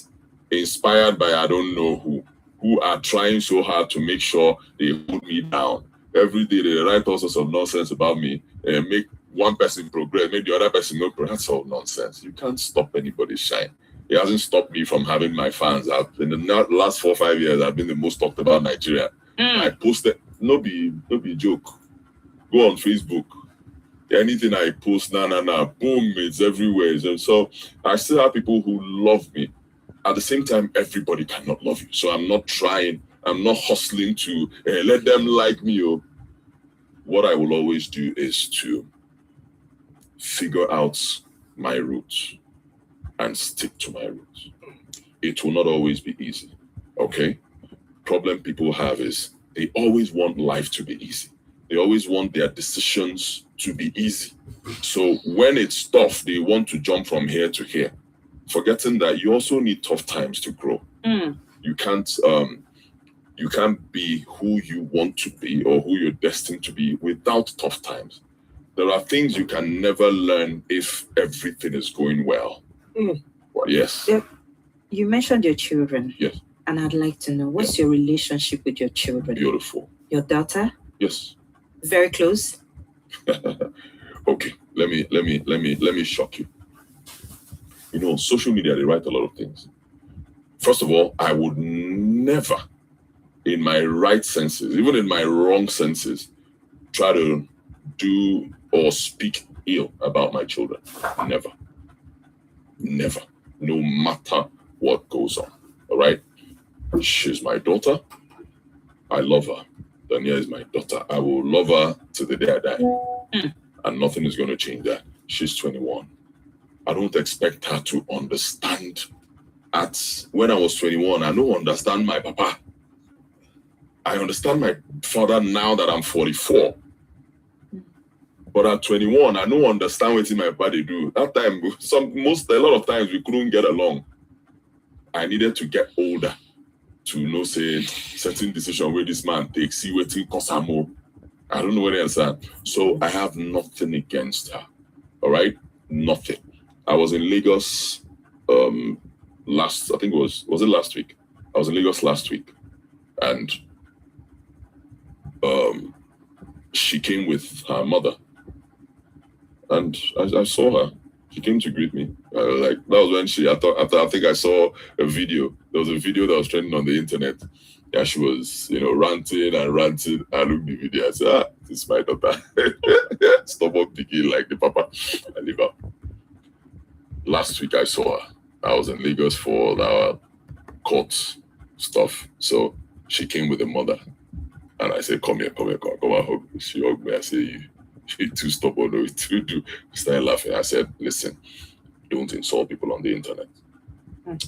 inspired by I don't know who are trying so hard to make sure they hold me down. Every day they write all sorts of nonsense about me and make one person progress, make the other person not progress. That's all nonsense. You can't stop anybody's shine. It hasn't stopped me from having my fans. In the last 4 or 5 years, I've been the most talked about Nigeria. I posted, no be joke. Go on Facebook. Anything I post, boom, it's everywhere. So I still have people who love me. At the same time, everybody cannot love you. So I'm not trying, I'm not hustling to let them like me. What I will always do is to figure out my roots and stick to my roots. It will not always be easy, okay? Problem people have is they always want life to be easy. They always want their decisions to be easy. So when it's tough, they want to jump from here to here, forgetting that you also need tough times to grow. You can't be who you want to be or who you're destined to be without tough times. There are things you can never learn if everything is going well. Well, yes. You mentioned your children. Yes. And I'd like to know, what's your relationship with your children? Beautiful. Your daughter? Yes. Very close? Okay, let me shock you. You know, social media, they write a lot of things. First of all, I would never, in my right senses, even in my wrong senses, try to do or speak ill about my children. Never. Never. No matter what goes on. All right? She's my daughter. I love her. Dania is my daughter. I will love her till the day I die. And nothing is going to change that. She's 21. I don't expect her to understand. When I was 21, I don't understand my papa. I understand my father now that I'm 44. But at 21, I don't understand what my body do. That time, a lot of times we couldn't get along. I needed to get older to know, say, certain decision where this man takes, see what he costs more. I don't know what else that. So I have nothing against her. All right? Nothing. I was in Lagos I think was it last week? I was in Lagos last week. And she came with her mother. And I saw her. She came to greet me. That was when I think I saw a video. There was a video that was trending on the internet. Yeah, she was, ranting and ranting. I looked at the video. I said, this is my daughter. Stubborn picking like the papa. I leave her. Last week I saw her. I was in Lagos for our court stuff. So she came with the mother. And I said, come and hug me. She hugged me. I said, you're too stubborn. You too do. She started laughing. I said, listen, don't insult people on the internet.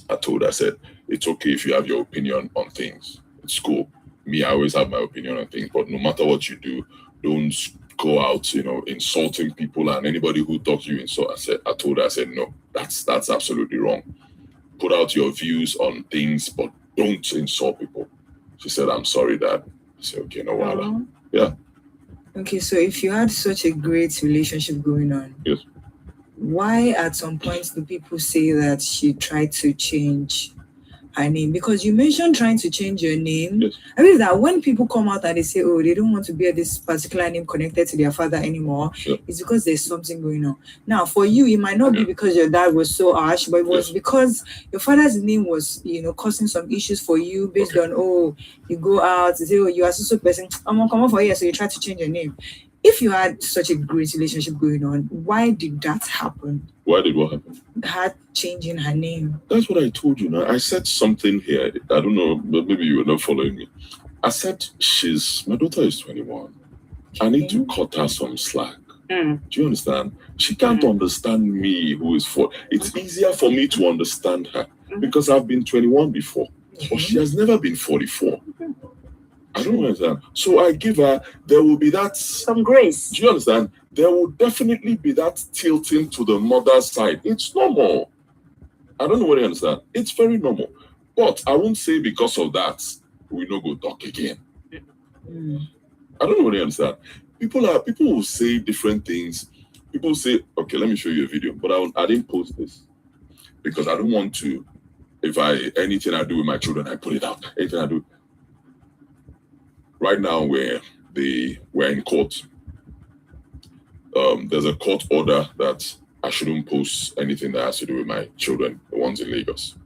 I told her, I said, it's okay if you have your opinion on things. It's cool. Me, I always have my opinion on things. But no matter what you do, don't go out, insulting people, and anybody who talks you insult. I told her, I said, no, that's absolutely wrong. Put out your views on things, but don't insult people. She said, I'm sorry, Dad. I said, okay, no problem. Yeah. Okay, so if you had such a great relationship going on, yes, why at some point do people say that she tried to change her name? Because you mentioned trying to change your name. Yes. I mean that when people come out and they say, oh, they don't want to bear this particular name connected to their father anymore, it's because there's something going on. Now, for you, it might not be because your dad was so harsh, but it was because your father's name was, causing some issues for you based on, you go out and say, oh, you are so person, I'm gonna come on for here, so you try to change your name. If you had such a great relationship going on, why did that happen? Why did what happen? Her changing her name. That's what I told you now. I said something here. I don't know, but maybe you were not following me. I said, my daughter is 21. Okay. I need to cut her some slack. Do you understand? She can't understand me who is 4. It's easier for me to understand her because I've been 21 before. But she has never been 44. I don't understand. So I give her, there will be that. Some grace. Do you understand? There will definitely be that tilting to the mother's side. It's normal. I don't know what you understand. It's very normal. But I won't say because of that, we no go talk again. I don't know what you understand. People will say different things. People say, okay, let me show you a video, but I didn't post this because I don't want to. If anything I do with my children, I put it out. Anything I do. Right now, we're in court. There's a court order that I shouldn't post anything that has to do with my children, the ones in Lagos.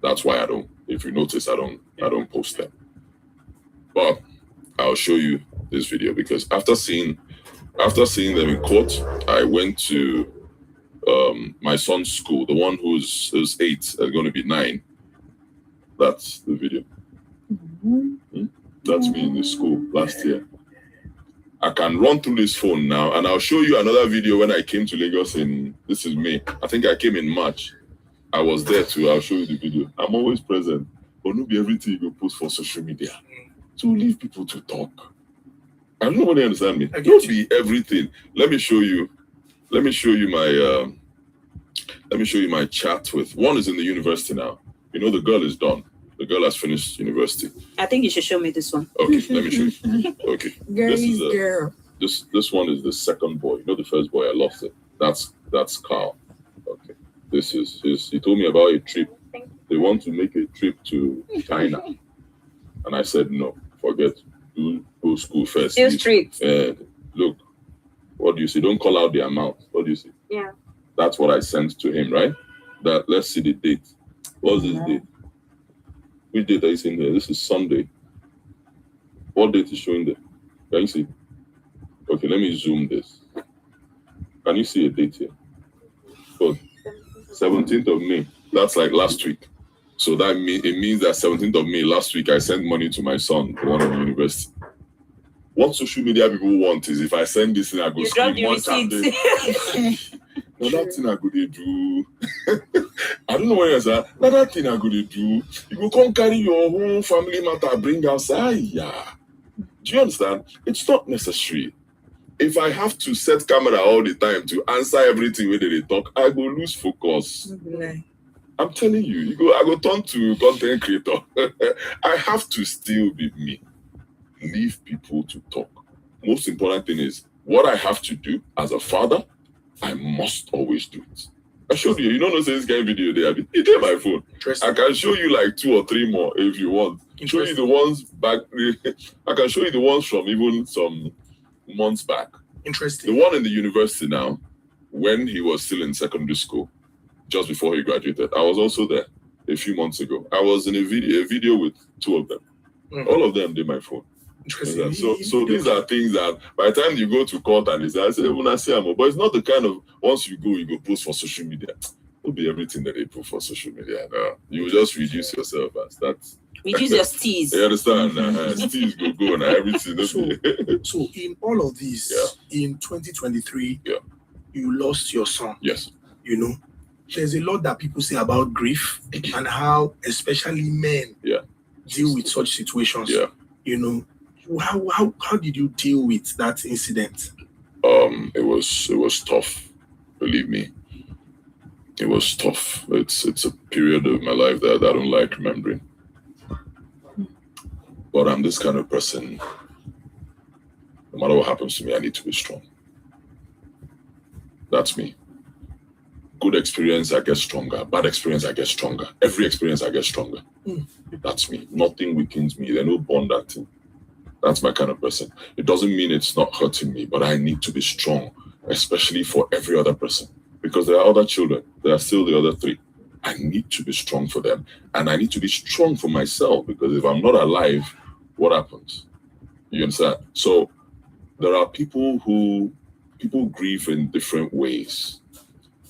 That's why I don't. If you notice, I don't post them. But I'll show you this video because after seeing them in court, I went to my son's school, the one who's 8, is going to be 9. That's the video. That's me in the school last year. I can run through this phone now, and I'll show you another video when I came to Lagos this is May. I think I came in March. I was there too. I'll show you the video. I'm always present, but not be everything you go post for social media. To leave people to talk. I don't know whether you understand me. Don't be everything. Let me show you my chat with one is in the university now. You know the girl is done. The girl has finished university. I think you should show me this one. Okay, let me show you. Okay. Girl. This one is the second boy. You know the first boy, I lost it. That's Carl. Okay. This is he told me about a trip. They want to make a trip to China. And I said no, forget. Go school first. Still street. Look, what do you see? Don't call out the amount. What do you see? Yeah. That's what I sent to him, right? That let's see the date. What's this date? Which date are you seeing there? This is Sunday. What date is showing there? Can you see? Okay, let me zoom this. Can you see a date here? Oh, 17th of May. That's like last week. So it means that 17th of May, last week, I sent money to my son, the one at the university. What social media people want is if I send this thing, I go scream one time. Now that thing I go to do. I don't know what else. Now that thing I go to do. You go come carry your whole family matter, bring outside. Yeah. Do you understand? It's not necessary. If I have to set camera all the time to answer everything when they talk, I go lose focus. I'm telling you, I go turn to content creator. I have to still be me. Leave people to talk. Most important thing is what I have to do as a father, I must always do it. I showed you. You don't know this kind of video there. It's in my phone. I can show you like 2 or 3 more if you want. Show you the ones back. I can show you the ones from even some months back. Interesting. The one in the university now, when he was still in secondary school, just before he graduated, I was also there a few months ago. I was in a video with 2 of them. All of them did my phone. Interesting. So these are things that by the time you go to court and I say, but it's not the kind of once you go post for social media. It'll be everything that they put for social media. No, you will just reduce yourself as that. Reduce your steez. You understand? Steez go now. Everything. So in all of this, in 2023, you lost your son. Yes. You know, there's a lot that people say about grief and how especially men deal with such situations. Yeah. You know, how did you deal with that incident? It was tough. Believe me, it was tough. It's a period of my life that I don't like remembering. But I'm this kind of person. No matter what happens to me, I need to be strong. That's me. Good experience, I get stronger. Bad experience, I get stronger. Every experience, I get stronger. That's me. Nothing weakens me. There's no bond that thing. That's my kind of person. It doesn't mean it's not hurting me, but I need to be strong, especially for every other person. Because there are other children. There are still the other 3. I need to be strong for them. And I need to be strong for myself, because if I'm not alive, what happens? You understand? So there are people grieve in different ways.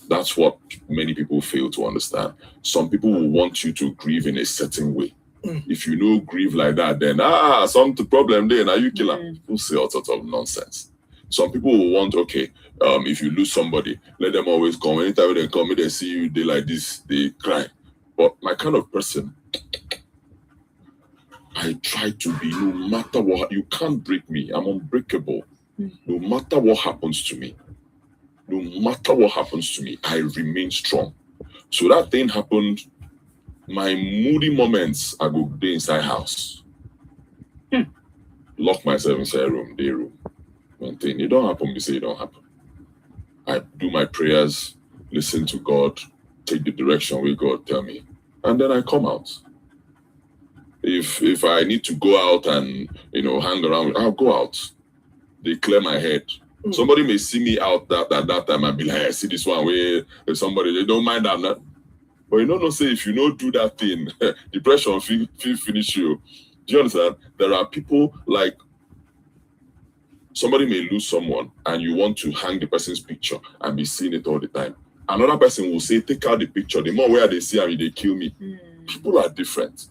That's what many people fail to understand. Some people will want you to grieve in a certain way. If you don't grieve like that, then some problem there, now you kill them. People say all sorts of nonsense. Some people will want, if you lose somebody, let them always come. Anytime they come, they see you, they like this, they cry. But my kind of person, I try to be, no matter what, you can't break me. I'm unbreakable. No matter what happens to me, I remain strong. So that thing happened. My moody moments, I go day inside house. Lock myself inside room, day room. Maintain. It don't happen, we say it don't happen. I do my prayers, listen to God, take the direction where God tell me. And then I come out. If I need to go out and, hang around, I'll go out. They clear my head. Somebody may see me out at that time and be like, I see this one where there's somebody, they don't mind that. But say if you don't do that thing, depression feel finish you. Do you understand? There are people like somebody may lose someone and you want to hang the person's picture and be seeing it all the time. Another person will say, take out the picture. The more where they see me, they kill me. People are different.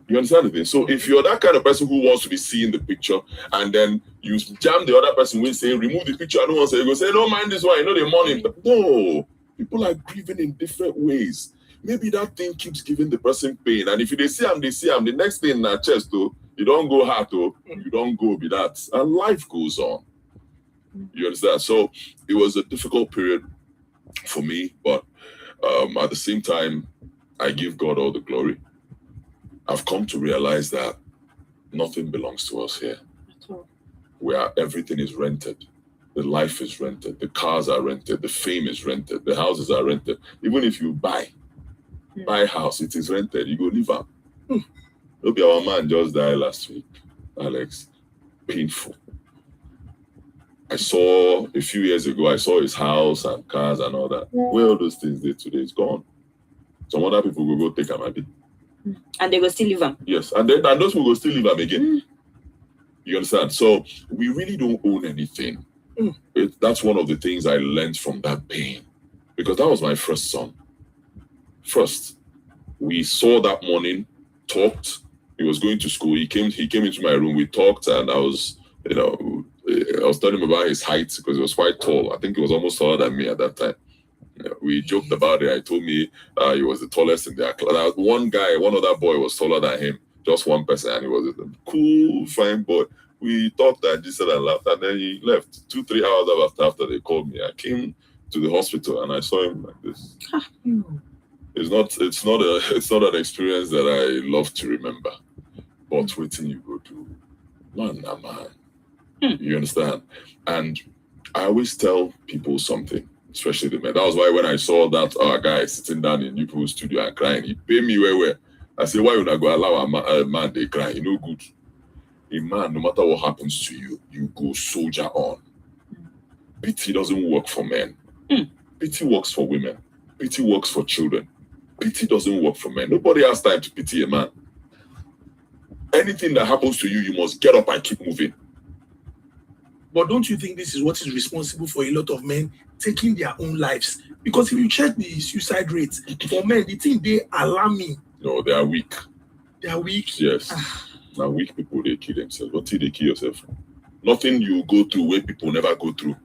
You understand the thing? So if you're that kind of person who wants to be seeing the picture and then you jam the other person with saying, remove the picture, I don't want to say, you go say, don't mind this one, the money. No, people are grieving in different ways. Maybe that thing keeps giving the person pain. And if they see him, the next thing in their chest, though, you don't go hard, though, you don't go be that. And life goes on. You understand? So it was a difficult period for me, but at the same time, I give God all the glory. I've come to realize that nothing belongs to us here. Where everything is rented. The life is rented. The cars are rented. The fame is rented. The houses are rented. Even if you buy a house, it is rented. You go live up. Maybe our man just died last week, Alex. Painful. I saw a few years ago, I saw his house and cars and all that. Where all those things did today is gone. Some other people will go take them again. And they will still live them. Yes, and those people will still live them again. You understand? So we really don't own anything. That's one of the things I learned from that pain. Because that was my first son. First, we saw that morning, talked. He was going to school. He came into my room. We talked, and I was telling him about his height because he was quite tall. I think he was almost taller than me at that time. We joked about it. He told me he was the tallest in their class. One other boy was taller than him, just one person, and he was a cool, fine boy. We talked and just said and laughed, and then he left. 2-3 hours after they called me, I came to the hospital and I saw him like this. It's not an experience that I love to remember, but waiting you go to, man. You understand? And I always tell people something, especially the men. That was why when I saw that guy sitting down in Newpool's studio and crying, he paid me where. I said, why would I go allow a man they cry? You know good. A man, no matter what happens to you, you go soldier on. Pity doesn't work for men. Pity works for women. Pity works for children. Pity doesn't work for men. Nobody has time to pity a man. Anything that happens to you, you must get up and keep moving. But don't you think this is what is responsible for a lot of men taking their own lives? Because if you check the suicide rates for men, the thing they alarming. No, they are weak. They are weak? Yes. Now weak people, they kill themselves. What till they kill yourself? Nothing you go through where people never go through.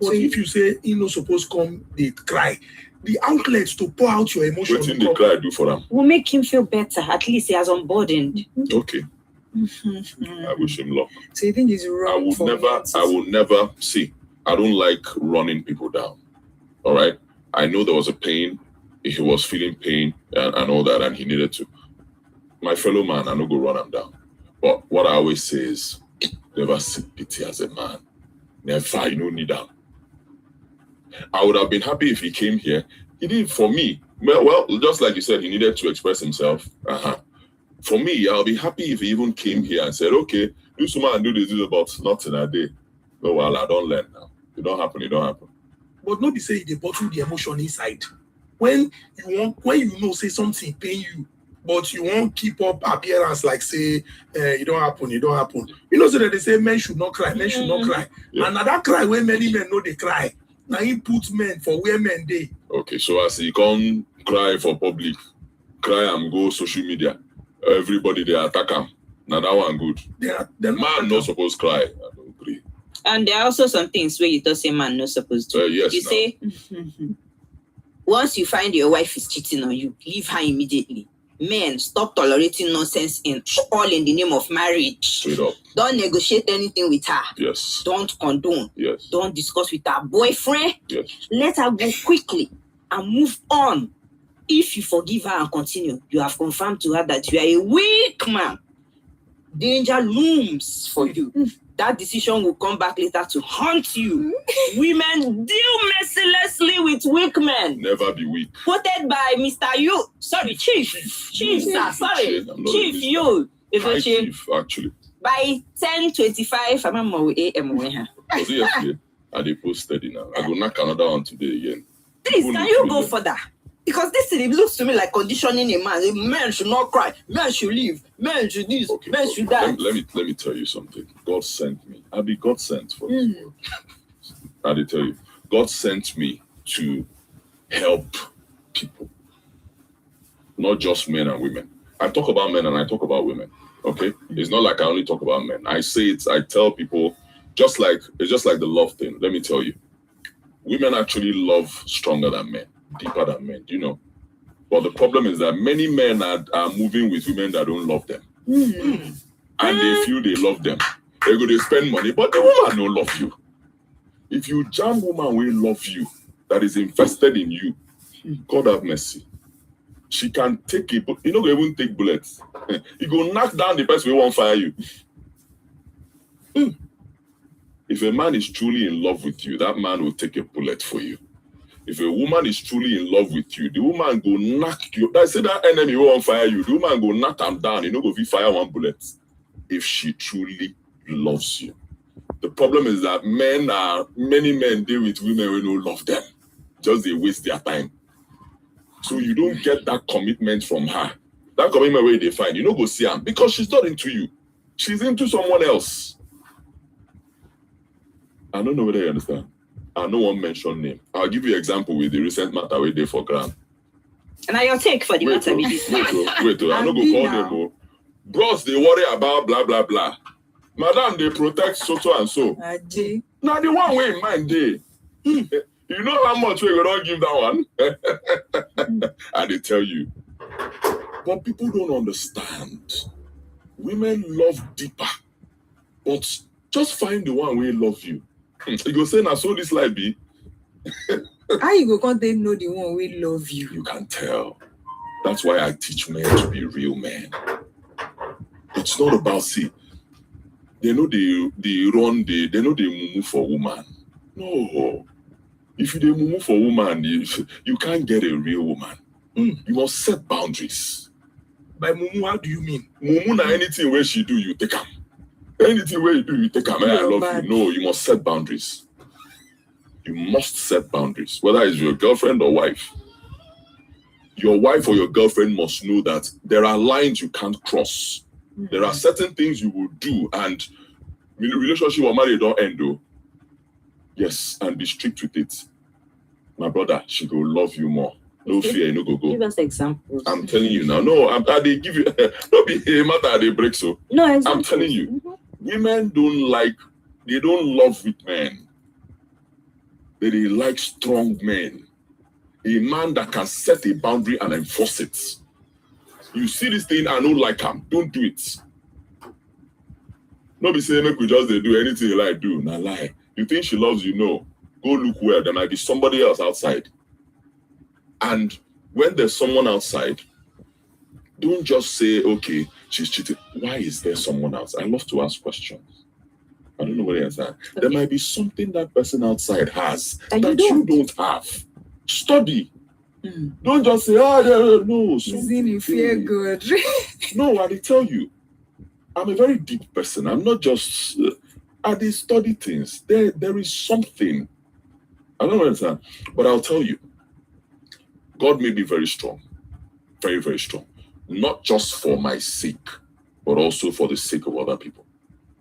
But if you say, supposed to come, they cry. The outlets to pour out your emotions. What thing they cry do for them? Will make him feel better. At least he has unburdened. Okay. I wish him luck. So you think it's wrong? I will never see. I don't like running people down. All right. I know there was a pain. He was feeling pain and all that, and he needed to. My fellow man, I don't go run him down. But what I always say is, never seek pity as a man. Never, you don't need that. I would have been happy if he came here. He did for me. Well, just like you said, he needed to express himself. For me, I'll be happy if he even came here and said, okay, do some and do this about nothing a day. No, well, I don't learn now. It don't happen. But not be say they bottle the emotion inside. When you say something pain you, but you won't keep up appearance like say it don't happen. So that they say men should not cry. Yeah. And that cry where many men know they cry. Now he put men for where men they. Okay, so as he come cry for public, cry and go social media. Everybody they attack him. Now that one good. They're man not supposed to cry. I don't agree. And there are also some things where you don't say man not supposed to. Yes. You say once you find your wife is cheating on you, leave her immediately. Men, stop tolerating nonsense all in the name of marriage. Straight up. Don't negotiate anything with her. Yes. Don't condone. Yes. Don't discuss with her boyfriend. Yes. Let her go quickly and move on. If you forgive her and continue, you have confirmed to her that you are a weak man. Danger looms for you. That decision will come back later to haunt you. Women deal mercilessly with weak men. Never be weak. Quoted by Mr. YUL. Sorry, Chief, sir. Sorry. Chief YUL. High Chief, actually. By 10:25, I'm on AM. Was it yesterday? And they posted it now. I go knock another one today again. Please, can you go further? Because this thing, it looks to me like conditioning a man. A man should not cry. Men should leave. Men should this. Okay, men should die. Let me tell you something. God sent me. I'll be God sent for this world. I'll tell you. God sent me to help people. Not just men and women. I talk about men and I talk about women. Okay? It's not like I only talk about men. I say it, I tell people, it's just like the love thing. Let me tell you. Women actually love stronger than men. Deeper than men, do you know? But the problem is that many men are moving with women that don't love them. And they feel they love them. They go, they spend money, but the woman don't love you. If you jam woman will love you, that is invested in you, God have mercy. She can take it, you know, they won't take bullets. You go knock down the person who won't fire you. If a man is truly in love with you, that man will take a bullet for you. If a woman is truly in love with you, the woman go knock you. I say that enemy won't fire you. The woman go knock them down. You know, go fire one bullet. If she truly loves you. The problem is that many men deal with women who don't love them. Just they waste their time. So you don't get that commitment from her. That commitment where they find, you know, go see her because she's not into you. She's into someone else. I don't know whether you understand. I no one mention name. I'll give you an example with the recent matter we did for Grant. And I your take for the matter with this. Wait, I no go call them. Bros, they worry about blah blah blah. Madam, they protect so and so. Now the one way in mind they. You know how much we gonna give that one? And they tell you. But people don't understand. Women love deeper. But just find the one way love you. You go say, now so this life be. How you go can't they know the one we love you? You can tell. That's why I teach men to be real men. It's not about they know they run they know they mumu for woman. No. If you they mumu for woman, you can't get a real woman. You must set boundaries. By mumu, how do you mean? Mumu na anything where she do, you take her. Anything where you do, you take her. I love you. No, you must set boundaries. You must set boundaries. Whether it's your girlfriend or wife. Your wife or your girlfriend must know that there are lines you can't cross. There are certain things you will do, and relationship or marriage don't end though. Yes, and be strict with it. My brother, she will love you more. No fear, no go. Give us examples. I'm telling you now. No, they give you. Don't be a matter they break so. No, exactly. I'm telling you, women they don't love weak men. They like strong men. A man that can set a boundary and enforce it. You see this thing, I don't like him. Don't do it. Nobody say make we just do anything you like do. Nah lie. You think she loves you? No. Go look where there might be somebody else outside. And when there's someone outside, don't just say, okay, she's cheating. Why is there someone else? I love to ask questions. I don't know what it is. Okay. There might be something that person outside has that you don't have. Study. Don't just say, no. You feel good. No, I tell you, I'm a very deep person. I'm not just, I study things. There is something. I don't understand. But I'll tell you, God made me very strong. Very, very strong. Not just for my sake, but also for the sake of other people,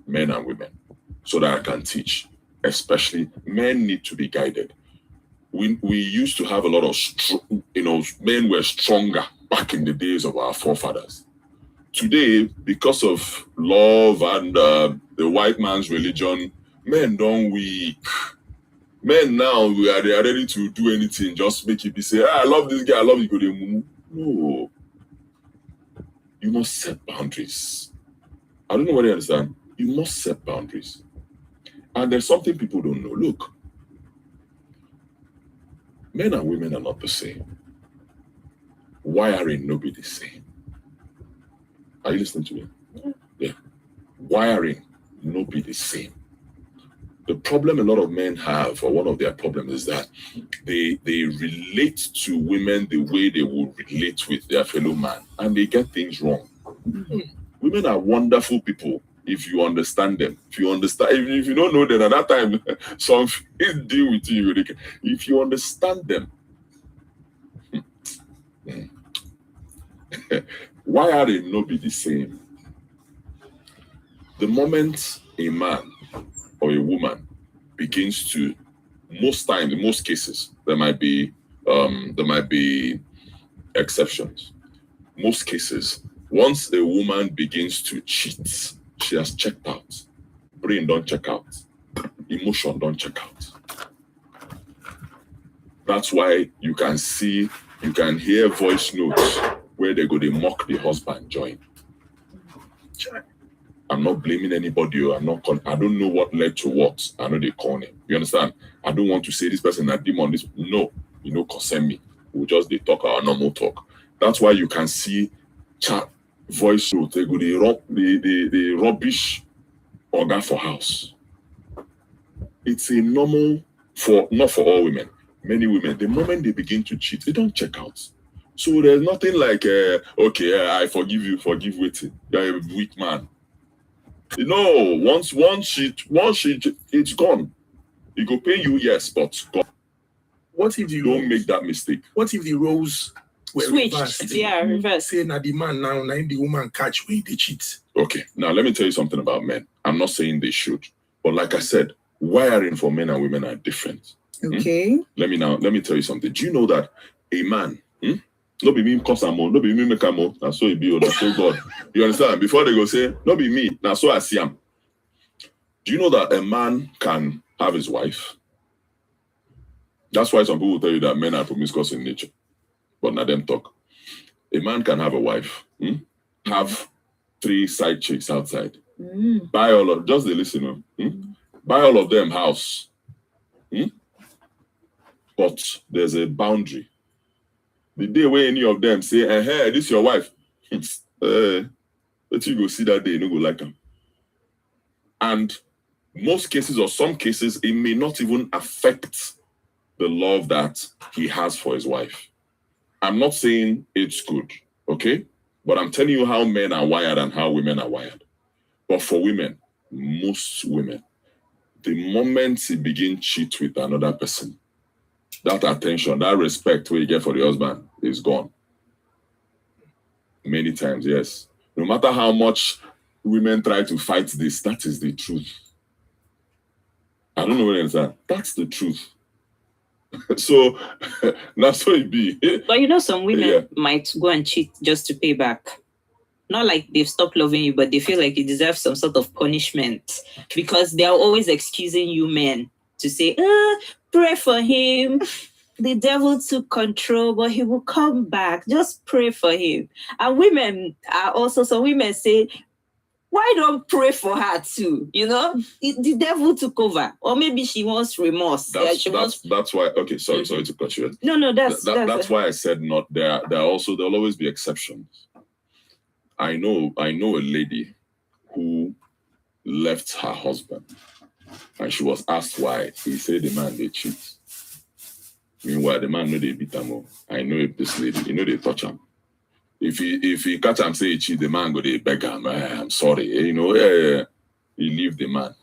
men and women, so that I can teach. Especially men need to be guided. We used to have a lot of, men were stronger back in the days of our forefathers. Today, because of love and the white man's religion, men don't weak. Men now, they are ready to do anything, just make it be say, I love this guy, I love you. No. You must set boundaries. I don't know whether you understand. You must set boundaries. And there's something people don't know. Look, men and women are not the same. Wiring no be the same. Are you listening to me? Yeah. Wiring no be the same. The problem a lot of men have, or one of their problems, is that they relate to women the way they would relate with their fellow man, and they get things wrong. Women are wonderful people if you understand them. If you understand, if you don't know them at that time, some deal with you. If you understand them, why are they not be the same? The moment a man or a woman begins to, most times, in most cases, there might be exceptions. Most cases, once a woman begins to cheat, she has checked out. Brain don't check out. Emotion don't check out. That's why you can hear voice notes where they go, they mock the husband join. I'm not blaming anybody. I don't know what led to what. I know they call him. You understand? I don't want to say this person a demon. This no, concern me. We'll just they talk our normal talk. That's why you can see chat voice note. They go the rubbish order for house. It's a normal not for all women. Many women, the moment they begin to cheat, they don't check out. So there's nothing like I forgive you, forgive waiting. You're a weak man. Once it's gone. It go pay you, yes, but God. What if you don't make that mistake? What if the roles were switched? reversed? Yeah, reversed. Say now the man now the woman catch when they cheat. Okay, now let me tell you something about men. I'm not saying they should, but like I said, wiring for men and women are different. Okay. Let me tell you something. Do you know that a man, no be me cause I'm no be me make am o, na so it be, that's so God. You understand? Before they go say, no be me, now so I see him. Do you know that a man can have his wife? That's why some people will tell you that men are promiscuous in nature. But not them talk. A man can have a wife, have 3 side chicks outside. Buy all of, just the listener, buy all of them house. But there's a boundary. The day where any of them say, hey, this is your wife, let you go see that day, you no go like them. And most cases or some cases, it may not even affect the love that he has for his wife. I'm not saying it's good, okay? But I'm telling you how men are wired and how women are wired. But for women, most women, the moment he begin cheat with another person, that attention, that respect where you get for the husband is gone. Many times, yes. No matter how much women try to fight this, that is the truth. I don't know what it is. That's the truth. So that's what it be. But some women might go and cheat just to pay back. Not like they've stopped loving you, but they feel like you deserve some sort of punishment because they are always excusing you men to say, pray for him. The devil took control, but he will come back. Just pray for him. And women are also, some women say, why don't pray for her too? The devil took over. Or maybe she wants remorse. That's why, okay, sorry to cut you. No, that's why I said not there. There'll always be exceptions. I know a lady who left her husband and she was asked why. He said the man they cheat. Meanwhile, the man know they beat him. I know if this lady, they touch him. If he catch him say he cheat, the man go they beg him. I'm sorry, he leave the man.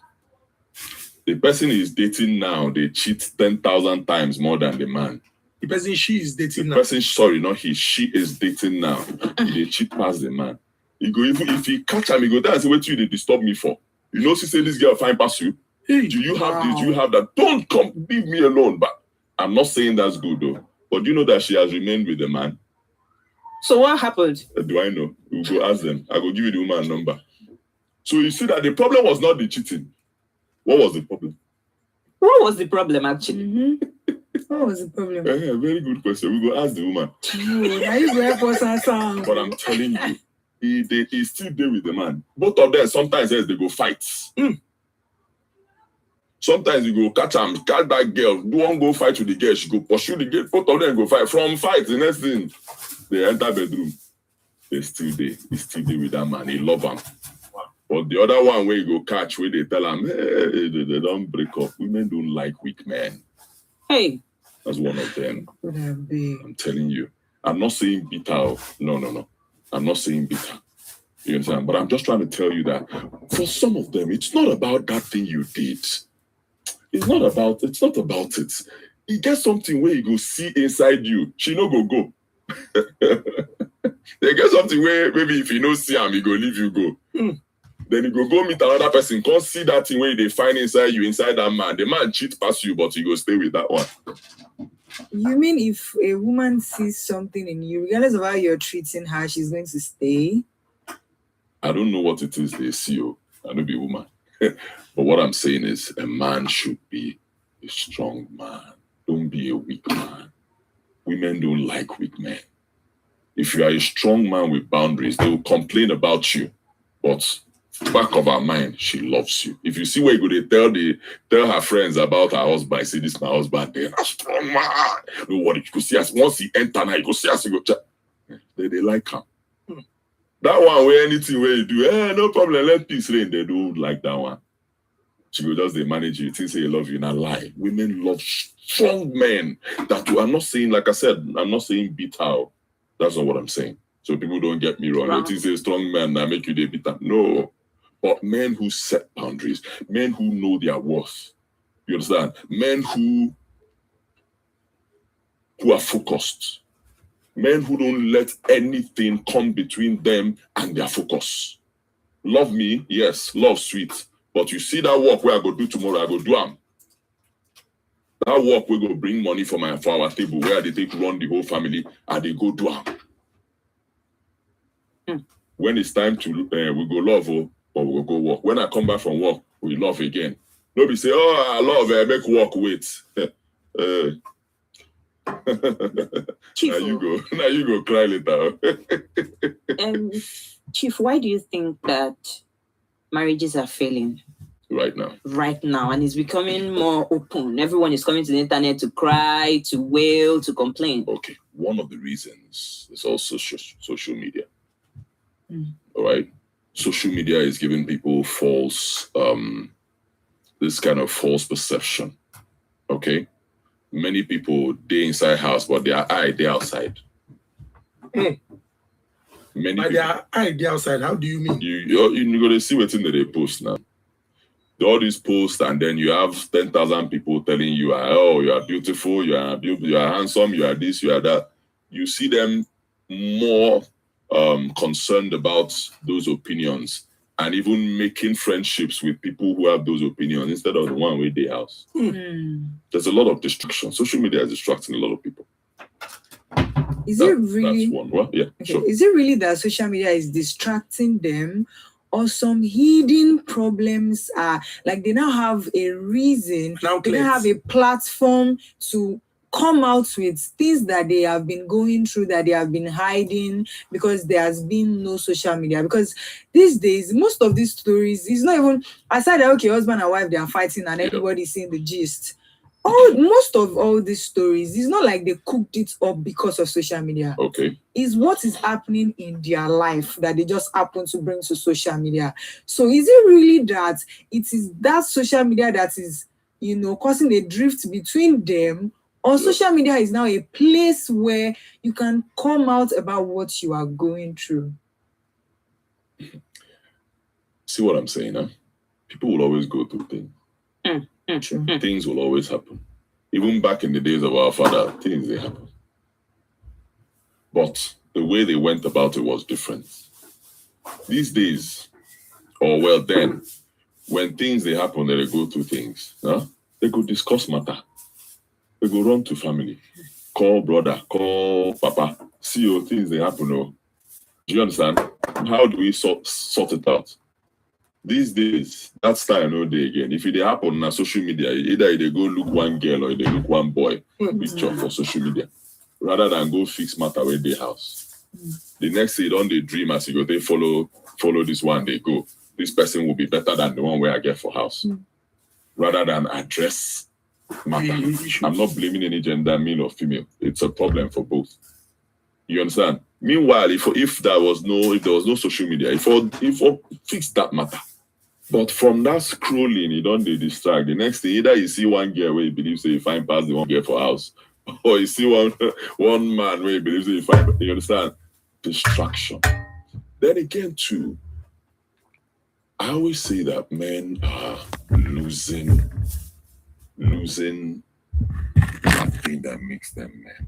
The person he's dating now, they cheat 10,000 times more than the man. The person she is dating now. Sorry, not he. She is dating now. They cheat past the man. He go if he catch him, he go that's what you they disturb me for. She say this girl fine past you. Hey, do you have this? Do you have that? Don't come, leave me alone. But I'm not saying that's good though. But do you know that she has remained with the man? So what happened? Do I know? We'll go ask them. I will give you the woman number. So you see that the problem was not the cheating. What was the problem? What was the problem actually? What was the problem? Very good question. We go ask the woman. Now you go help us answer. But I'm telling you, he still there with the man. Both of them, sometimes they go fight. Sometimes you go catch that girl, do one go fight with the girl, she go pursue the girl, both of them go fight. From fight, the next thing, they enter bedroom. They're still there. He's still there with that man. He love him. But the other one where you go catch, where they tell him, hey, they don't break up. Women don't like weak men. Hey. That's one of them. Could have been. I'm telling you. I'm not saying bitter. No. I'm not saying bitter. You understand? But I'm just trying to tell you that for some of them, it's not about that thing you did. It's not about it. You get something where you go see inside you. She no go. They get something where maybe if you no see him, he go leave you go. Then you go meet another person, can't see that thing where they find inside you, inside that man. The man cheat past you, but you go stay with that one. You mean if a woman sees something in you, regardless of how you're treating her, she's going to stay? I don't know what it is they see. I don't be a woman. But what I'm saying is a man should be a strong man. Don't be a weak man. Women don't like weak men. If you are a strong man with boundaries, they will complain about you. But back of her mind, she loves you. If you see where you go, they tell her friends about her husband. I say, this is my husband. They're a strong man. Don't worry. You go see us. Once he enter now, you go see us. You go they like him. That one where anything where you do, no problem, let peace reign. They don't like that one. She will just they manage you. Things say you love you, not lie. Women love strong men. That I'm not saying, like I said, I'm not saying bitter. That's not what I'm saying. So people don't get me wrong. It is a strong man that make you the bitter. No. But men who set boundaries, men who know their worth. You understand? Men who are focused. Men who don't let anything come between them and their focus. Love me, yes, love sweet. But you see that work where I go do tomorrow, I go do them. That work we go bring money for our table where they take run the whole family and they go do them. When it's time to we go love or we go work. When I come back from work, we love again. Nobody say, oh, I love make work wait. Chief, now you go cry later. Chief, why do you think that marriages are failing right now, and it's becoming more open? Everyone is coming to the internet to cry, to wail, to complain. Okay, one of the reasons is also social media. All right, social media is giving people false this kind of false perception. Okay, many people they inside house, but they outside. Many by their eye outside, how do you mean? You go to see what's in the post now. All these posts, and then you have 10,000 people telling you, oh, you are beautiful, you are handsome, you are this, you are that. You see them more concerned about those opinions and even making friendships with people who have those opinions instead of the one with their house. There's a lot of distraction. Social media is distracting a lot of people. Is it really? That's one. Well, yeah, okay. Sure. Is it really that social media is distracting them, or some hidden problems are like they now have a reason, they now have a platform to come out with things that they have been going through, that they have been hiding because there has been no social media? Because these days, most of these stories is not even aside that okay, husband and wife they are fighting and everybody's seeing the gist. Most of all these stories, it's not like they cooked it up because of social media. Okay. It's what is happening in their life that they just happen to bring to social media. So is it really that it is that social media that is, causing a drift between them? Or social media is now a place where you can come out about what you are going through? See what I'm saying, huh? People will always go through things. True. Things will always happen. Even back in the days of our father, things they happen. But the way they went about it was different. These days, or well then, when things they happen, they go through things. Huh? They go discuss matter. They go run to family. Call brother, call papa. See things they happen. Do you understand? How do we sort it out? These days, that style no day again. If it happen on social media, either they go look one girl or they look one boy picture for social media, rather than go fix matter with their house. The next thing, don't they dream as you go, they follow this one, they go. This person will be better than the one where I get for house. Rather than address matter. I'm not blaming any gender, male or female. It's a problem for both. You understand? Meanwhile, if there was no social media, if fix that matter. But from that scrolling, you don't distract. The next thing, either you see one girl where you believe say you find past the one girl for house, or you see one man where you believe say you find. You understand? Distraction. Then again, too, I always say that men are losing that thing that makes them men.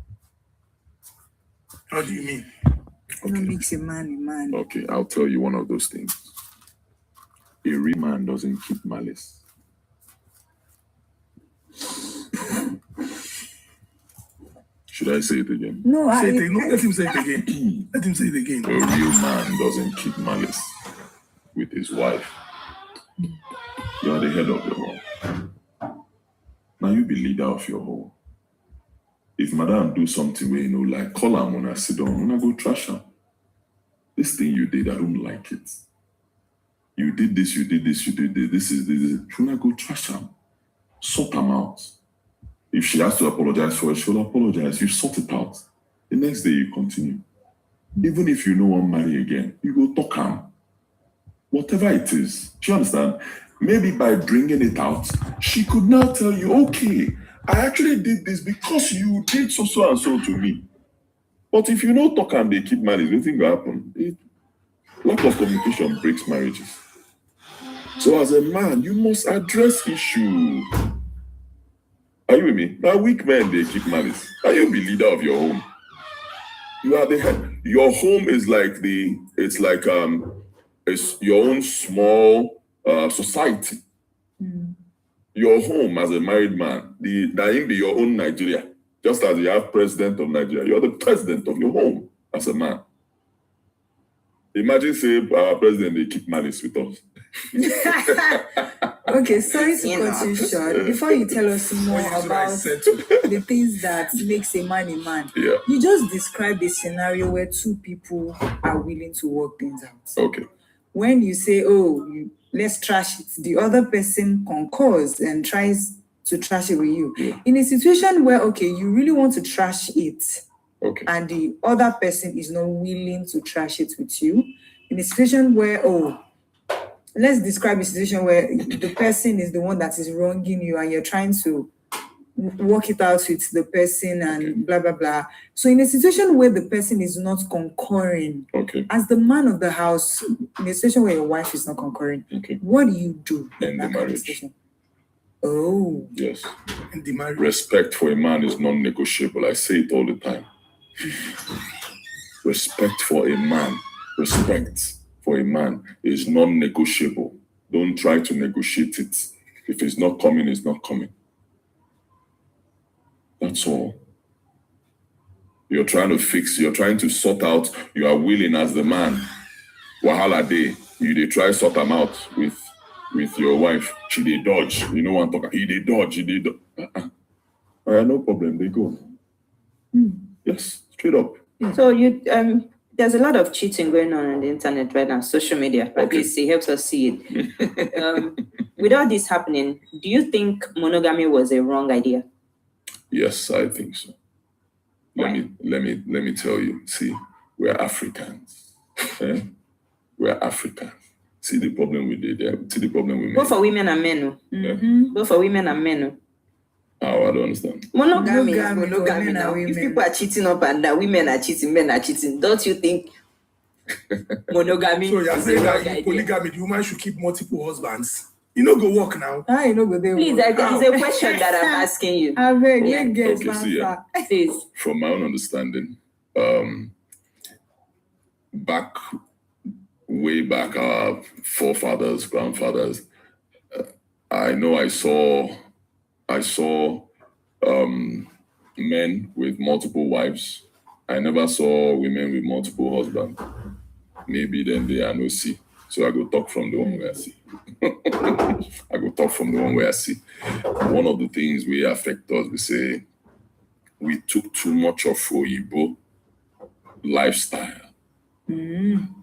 How do you mean? What makes a man a man? Okay, I'll tell you one of those things. A real man doesn't keep malice. Should I say it again? No, Say it again. No, let him say it again. Let him say it again. A real man doesn't keep malice with his wife. You are the head of the home. Now you be leader of your home. If madam do something where like call her when I sit down, when I go trash her. This thing you did, I don't like it. You did this, you did this, you did this, this is this. When I go trash her, sort them out. If she has to apologize for it, she'll apologize. You sort it out. The next day you continue. Even if you don't want to marry again, you go talk her. Whatever it is. Do you understand? Maybe by bringing it out, she could now tell you, okay, I actually did this because you did so and so to me. But if you don't talk and they keep marriage, nothing will happen. Lack of communication breaks marriages. So as a man, you must address issue. Are you with me? Now weak men, they keep malice. Are you the leader of your home? You are the head. Your home is like it's your own small society. Your home as a married man, that be your own Nigeria. Just as you have president of Nigeria, you're the president of your home as a man. Imagine say our president, they keep malice with us. Okay, sorry to cut you short. Before you tell us more about the things that makes a man, yeah. You just described a scenario where two people are willing to work things out. Okay. When you say, let's trash it, the other person concurs and tries to trash it with you. Yeah. In a situation where, you really want to trash it, okay, and the other person is not willing to trash it with you, in a situation where, let's describe a situation where the person is the one that is wronging you and you're trying to work it out with the person and blah, blah, blah. So in a situation where the person is not concurring, as the man of the house, in a situation where your wife is not concurring, what do you do in that conversation? Oh. Yes. In the marriage. Respect for a man is non-negotiable. I say it all the time. Respect for a man is non-negotiable. Don't try to negotiate it. If it's not coming, it's not coming. That's all. You're trying to sort out, you are willing as the man. Wahala day, they try sort them out with your wife. She they dodge. You know what I'm talking. He they dodge. All right, no problem. They go. Yes, straight up. So there's a lot of cheating going on the internet right now, social media. At least it helps us see it. With all this happening, do you think monogamy was a wrong idea? Yes, I think so. Let me tell you. See, we're Africans. We're Africans. See the problem we did there. See the problem we made. Both for women and men. Both for women and men. Oh, I don't understand. Monogamy now. If people are cheating up and down, women are cheating, men are cheating. Don't you think monogamy? So you're saying that polygamy, the woman should keep multiple husbands? You know, go work now. I know go there. Please, it's a question that I'm asking you. I beg you, please. From my own understanding, way back, our forefathers, grandfathers, I know I saw men with multiple wives. I never saw women with multiple husbands. Maybe then they are no see. So I go talk from the one where I see. One of the things we affect us, we say we took too much of Oyibo lifestyle.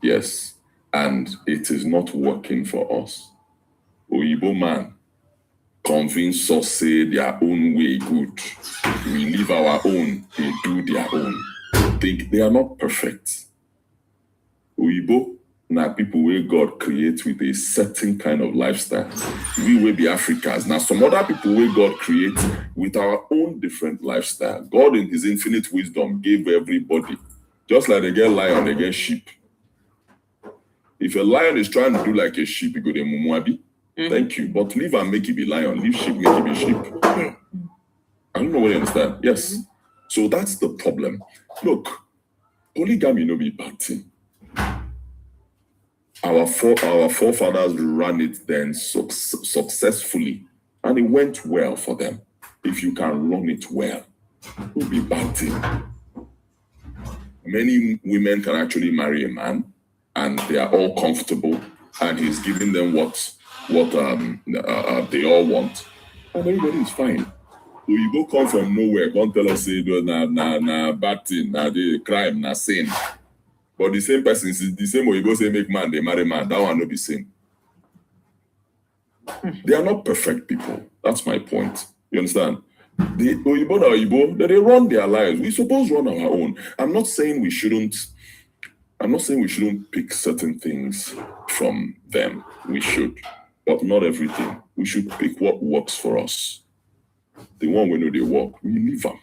Yes, and it is not working for us. Oyibo man convince us say their own way good. We live our own, they do their own. They are not perfect. Oyibo na people where God creates with a certain kind of lifestyle. We will be Africans. Now some other people where God creates with our own different lifestyle. God in his infinite wisdom gave everybody, just like they get lion, they get sheep. If a lion is trying to do like a sheep, you go to Mumuabi. Thank you. But leave and make it be lion. Leave sheep, make it be sheep. I don't know what you understand. Yes. So that's the problem. Look, polygamy no be bad thing. Our forefathers ran it then successfully, and it went well for them. If you can run it well, it will be bad thing. Many women can actually marry a man, and they are all comfortable, and he's giving them what they all want, and everybody is fine. So you go come from nowhere, can't tell us say na bad thing, na the crime, na sin. But the same person, the same way you go say make man, they marry man, that one no be same. They are not perfect people. That's my point. You understand? The Oyibo, they run their lives. We suppose run our own. I'm not saying we shouldn't pick certain things from them. We should, but not everything. We should pick what works for us. The one we know they work, we leave them.